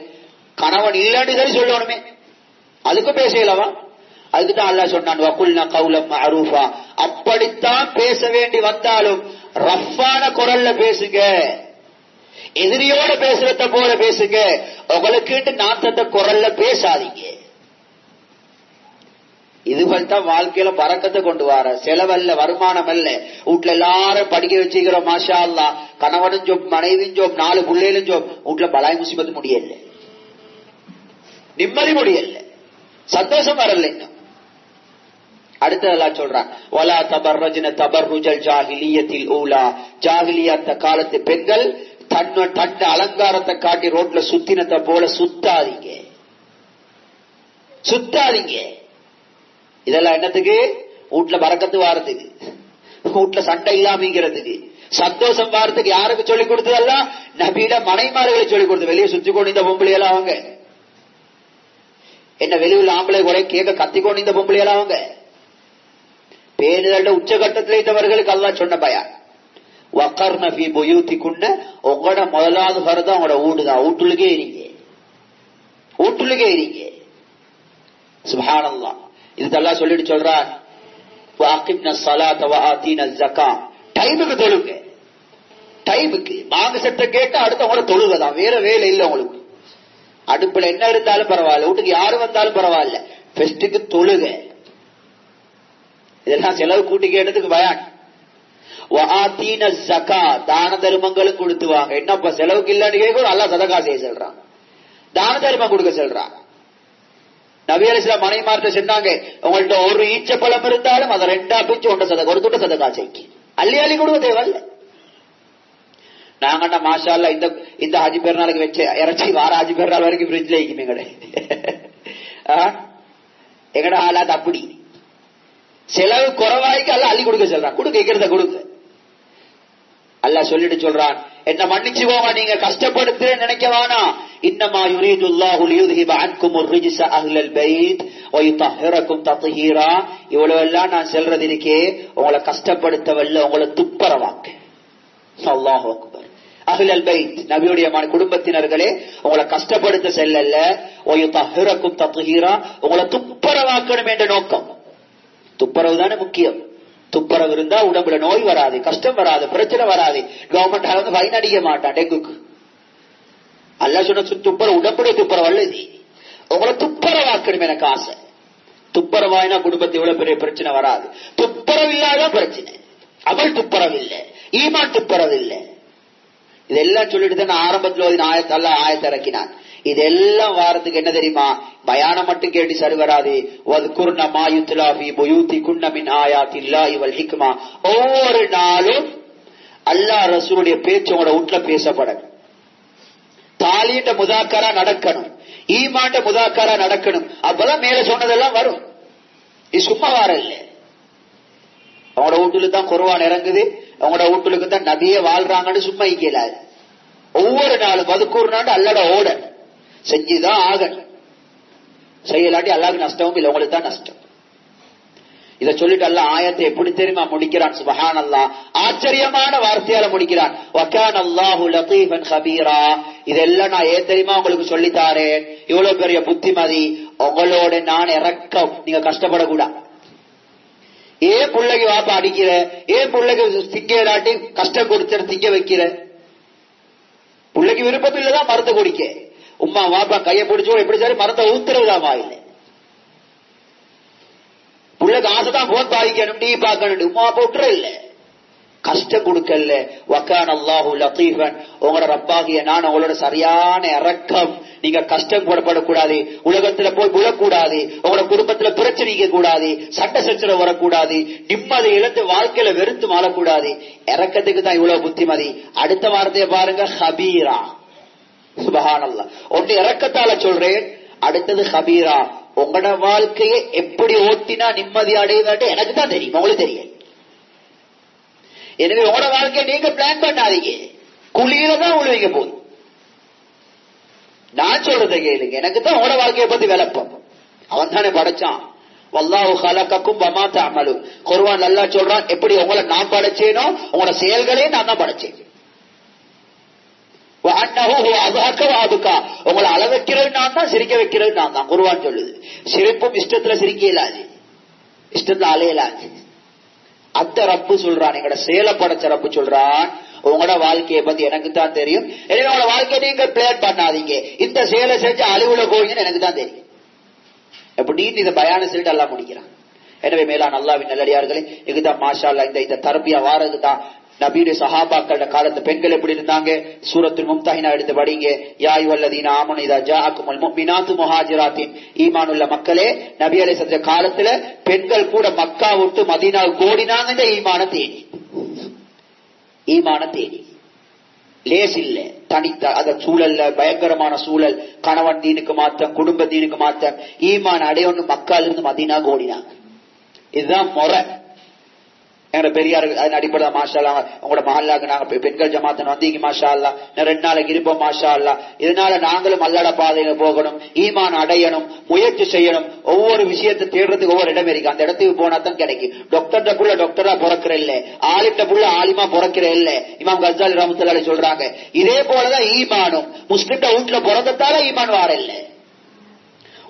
கணவன் இல்லன்னு சரி சொல்லணுமே, அதுக்கும் பேச இயலவா? அதுக்குதான் அல்லாஹ் சொன்னான் வகுல்ன கௌல மஅரூஃபா, அப்படித்தான் பேச வேண்டி வந்தாலும் ரஃப்பான குரல்ல பேசுங்க, எதிரியோட பேசுறத போல பேசுங்க, உங்களுக்கு நான் தந்த குரல்ல பேசாதீங்க. இதுவள் தான் வாழ்க்கையில பறக்கத்தை கொண்டு வர, செலவல்ல, வருமானம் அல்ல. வீட்டுல எல்லாரும் படிக்க வச்சுக்கிறோம், மாஷா அல்லாஹ், கணவனும் ஜோப், மனைவியும் ஜோப், 4 பிள்ளைகளும் ஜோப். வீட்டுல பலாய் முசிபத்து முடியல, நிம்மதி முடியல, சந்தோஷம் வரல. இன்னும் அடுத்ததெல்லாம் சொல்றான், வலா தபர்ரஜ்ன தபர்ருஜல் ஜாஹிலியத்தில் ஊலா, ஜாஹிலியத் காலத்து பெண்கள் தன்னை அலங்காரத்தை காட்டி ரோட்ல சுத்தினத்தை போல சுத்தாதீங்க, சுத்தாதீங்க. இதெல்லாம் என்னத்துக்கு? வீட்டுல பறக்கத்து வாரத்துக்கு, வீட்டுல சண்டை இல்லாமங்கிறதுக்கு, சந்தோஷம் வாரத்துக்கு. யாருக்கு சொல்லிக் கொடுத்ததெல்லாம்? நபியிட மனைமார்களை சொல்லிக் கொடுத்து. வெளியே சுத்தி கொண்டு இந்த பொம்பளையெல்லாம் அவங்க என்ன, வெளியுள்ள ஆம்பளை கூட கேட்க கத்தி கொண்டு இந்த பொம்பளையெல்லாம் அவங்க பேணுதல்ல உச்சகட்டத்தில் இருந்தவர்களுக்கு அல்லாஹ் சொன்ன பயான், வக்கர்ன ஃபீ புயூதிகுன்ன, உங்களோட முதலாவது ஃபர்து உங்களோட வீடுதான், வீட்டுலகே இருங்க, வீட்டுலகே இருங்க. சுப்ஹானல்லாஹ், இது அல்லாஹ் சொல்லிட்டு சொல்றான், வஅகிம்ன ஸலாத வஆதீன ஸக்கா, டைமுக்கு தொழுங்க. டைமுக்கு பாங்க சத்தம் கேட்டா அடுத்தவங்கள தொழுகதான், வேற வேலை இல்லை உங்களுக்கு. அடுப்புல என்ன இருந்தாலும் பரவாயில்ல, வீட்டுக்கு யாரு வந்தாலும் பரவாயில்ல, ஃபெஸ்டுக்கு தொழுக. இதெல்லாம் செலவு கூட்டி கேட்டதுக்கு பயான். வஆதீன ஸக்கா, தான தர்மங்களும் கொடுத்துவாங்க. என்னப்பா செலவுக்கு இல்லன்னு கேட்க அல்லாஹ் சதகா செய்ய சொல்றான், தான தர்மம் கொடுக்க சொல்றான். நபி அலைஹிஸ்ஸலாம் மனைமார்ட்ட சொன்னாங்க, உங்கள்ட்ட ஒரு ஈச்சப்பழம் இருந்தாலும் அதை 2ஆ பிச்சு ஒன்றை சதகா, ஒரு துட்ட சதகா செய்ய, அள்ளி அள்ளி கொடுக்க தேவையில்ல. நாங்க மாஷா அல்லாஹ் இந்த ஹஜ் பெருநாளுக்கு வச்ச இறைச்சி வார ஹஜ் பெருநாள் வரைக்கும் ஃப்ரிட்ஜ்ல வைக்கும் எங்கட ஆளாது. அப்படி செலவு குறைவாய்க்கு அல்ல அள்ளி கொடுக்க சொல்றான். கொடுக்கிறத கொடுக்க அல்லாஹ் சொல்லிட்டு சொல்றான், என்ன மன்னிச்சுக்கோங்க, நீங்க கஷ்டப்படுத்து நினைக்க வேணாம். இன்னமா யுரீதுல்லாஹு லியுذஹிப அன்குமுர் ரிஜ்ஸ அஹ்லல் பைத் வ யுطஹிரகும் தத்ஹீரா. இவ்வளவு எல்லாம் நான் சொல்றது இருக்கே உங்களை கஷ்டப்படுத்தவல்ல, உங்களை துப்பரவாக்க. அல்லாஹு அக்பர். அஹ்லல் பைத் நபியுடைய குடும்பத்தினர்களே, உங்களை கஷ்டப்படுத்த செல்லல்ல, வ யுطஹிரகும் தத்ஹீரா, உங்களை துப்பரவாக்கணும் என்ற நோக்கம். துப்பரவு தானே முக்கியம். துப்பரவு இருந்தா உடம்புல நோய் வராது, கஷ்டம் வராது, பிரச்சனை வராது. கவர்மெண்ட் ஃபைன் அடிக்க மாட்டான் டெங்குக்கு. அல்லாஹ் சொன்ன துப்பரவு உடம்புடைய துப்பரவு அல்லது உங்களை துப்பரவாக்கணும் எனக்கு ஆசை. துப்பரவாயினா குடும்பத்தை இவ்வளவு பெரிய பிரச்சனை வராது. துப்பரவு இல்லாத பிரச்சனை. அவள் துப்பரவு இல்லை, ஈமான் துப்பரவு இல்லை. இதெல்லாம் சொல்லிட்டு தான் ஆரம்பத்தில் ஆயத்தை இறக்கினான். இதெல்லாம் வாரத்துக்கு என்ன தெரியுமா, பயானம் மட்டும் கேட்டு சரி வராது. ஒவ்வொரு நாளும் அல்லாஹ் ரசூலுடைய பேச்சு உங்களோட வீட்டுல பேசப்படணும். தாலீண்ட முதாக்கரா நடக்கணும், ஈமாண்ட முதாக்கரா நடக்கணும். அப்பதான் மேல சொன்னதெல்லாம் வரும். இது சும்மா வார இல்ல. அவங்களோட வீட்டுல தான் குர்ஆன் இறங்குது, அவங்களோட வீட்டுக்கு தான் நபியே வாழ்றாங்கன்னு சும்மா இயலாது. ஒவ்வொரு நாளும் வதுக்கூர்னாண்டு அல்லாட ஓட செஞ்சுதான் ஆகணும். செய்யலாட்டி அல்லாஹ்வுக்கு நஷ்டமும் இல்லை, உங்களுக்கு தான் நஷ்டம். இத சொல்லிட்டு அல்லாஹ் ஆயத்தை எப்படி தெரியுமா முடிக்கிறான்? சுப்ஹானல்லாஹ், ஆச்சரியமான வார்த்தையால முடிக்கிறான். வகான அல்லாஹு லதீஃபன் கபீரா. இதெல்லாம் நான் ஏன் தெரியுமா உங்களுக்கு சொல்லித்தாரேன், இவ்வளவு பெரிய புத்திமதி உங்களோட நான் இறக்கம். நீங்க கஷ்டப்படக்கூடாது. ஏன் பிள்ளைக்கு வாப்பா அடிக்கிற, ஏன் பிள்ளைக்கு திங்க இல்லாட்டி கஷ்டம் கொடுத்து திங்க வைக்கிற? பிள்ளைக்கு விருப்பம் இல்லதான் மருந்து குடிக்க. உமா வாப்பா கையை பிடிச்சோ எப்படி சரி மருந்த ஊத்துறதுதாமா இல்லை. பிள்ளைக்கு ஆசைதான் போன் பாதிக்கணும், டீ பார்க்கணும், உமா போட்டுற இல்ல, கஷ்டம் கொடுக்கல. வகான அல்லாஹு லதீஃபன், உங்களோட ரப்பாகிய நான் உங்களோட சரியான இறக்கம். நீங்க கஷ்டம் போடப்படக்கூடாது, உலகத்துல போய் விழக்கூடாது, உங்களோட குடும்பத்துல பிரச்சனைக்க கூடாது, சண்டை சச்சரவு வரக்கூடாது, நிம்மதி இழந்து வாழ்க்கையில வெறுத்து வாழக்கூடாது. இறக்கத்துக்கு தான் இவ்வளவு புத்திமதி. அடுத்த வார்த்தையை பாருங்க, ஹபீரா. சுப்ஹானல்லாஹ், ஒன்று இறக்கத்தால சொல்றேன், அடுத்தது ஹபீரா. உங்களோட வாழ்க்கையை எப்படி ஓட்டினா நிம்மதி அடைவதற்கு எனக்கு தான் தெரியும், உங்களுக்கு தெரியும். எனவே உங்களோட வாழ்க்கையை நீங்க பிளான் பண்ணாதீங்க, குளியில தான் உழுவீங்க போய். நான் சொல்றதை கேளுங்க, எனக்கு தான் உங்களோட வாழ்க்கையை பத்தி விளப்பம். அவன் தானே படைச்சான். வல்லாஹு ஹலகக்கும் வமா தஅமலூன். குர்ஆன் அல்லாஹ் சொல்றான், எப்படி உங்களை நான் படைச்சேனோ உங்களோட செயல்களையும் நான் தான் படைச்சேன். உங்களை அழ வைக்கிறது நான் தான், சிரிக்க வைக்கிறது நான் தான். குர்ஆன் சொல்லுது. சிரிப்பும் இஷ்டத்துல சிரிக்க இயலாது, இஷ்டத்துல அலையலாது. அந்த ரப்பு சொல்றான், எங்களோட செயலை படைச்ச ரப்பு சொல்றான், உங்களோட வாழ்க்கையை பத்தி எனக்கு தான் தெரியும். எனவே உங்களோட வாழ்க்கையை நீங்க பிளான் பண்ணாதீங்க, இந்த செயலை செஞ்சு அழிவுல போவீங்கன்னு எனக்கு தான் தெரியும். எப்படின்னு இதை பயான சொல்லிட்டு எல்லாம் முடிக்கிறான். எனவே மேலான அல்லாஹ்வின் நல்லடியார்களே, இதுதான் மாஷா அல்லாஹ் இந்த தர்பியா வாரது தான். நபியுடைய சஹாபாக்களோட காலத்து பெண்கள் எப்படி இருந்தாங்க? சூரத்துல் மும்தஹினா எடுத்து படிங்க. யா அய்யுஹல்லதீன ஆமனு இதா ஜாஅக்குமுல் முஃமினாத்து முஹாஜிராத்தின். ஈமானுள்ள மக்களே, நபி அலைஹிஸ்ஸலாத்து காலத்துல பெண்கள் கூட மக்கா விட்டு மதீனாவுக்கு ஓடினாங்க இந்த ஈமான தேடி. ஈமான தேடி லேஸ் இல்ல, தனித்த அத சூழல்ல பயங்கரமான சூழல், கணவன் தீனுக்கு மாத்தம், குடும்ப தீனுக்கு மாத்தம், ஈமான அடையொன்னு மக்கால இருந்து மதீனாவுக்கு ஓடினாங்க. இதுதான் முறை. எங்க பெரியார் அதன் அடிப்படை மாஷா அல்லா, உங்களோட மஹல்லாக்கு நாங்க பெண்கள் ஜமாத்தன் வந்தீங்க மாஷா அல்லா, 2 நாளைக்கு இருப்போம் மாஷா அல்லா. இதனால நாங்களும் அல்லாஹ்வுடைய பாதையில போகணும், ஈமான் அடையணும், முயற்சி செய்யணும். ஒவ்வொரு விஷயத்தை தேடுறதுக்கு ஒவ்வொரு இடம் இருக்கு, அந்த இடத்துக்கு போனா தான் கிடைக்கும். டாக்டர்ட புள்ள டாக்டரா பிறக்கிற இல்ல, ஆலிம்ட புள்ள ஆலிமா பிறக்கிற இல்ல. இமாம் கஸ்ஸாலி ரஹ்மத்துல்லாஹி அலைஹி சொல்றாங்க, இதே போலதான் ஈமானும். முஸ்லிம்ட வீட்டுல பிறந்ததால ஈமான் வார இல்ல,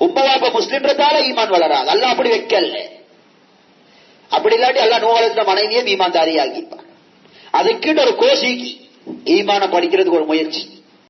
உம்ம வாப்ப முஸ்லிம்ன்றதால ஈமான் வளராது. அல்லாஹ் அப்படி வைக்கல. அப்படி இல்லாட்டி அல்லாஹ் நூஹ் அலைஹிஸ்ஸலாம் மனைவியே ஈமான்தாரி ஆகிப்பான். அதுக்கிட்ட ஒரு கோஷிக்கு ஈமான படிக்கிறதுக்கு ஒரு முயற்சி.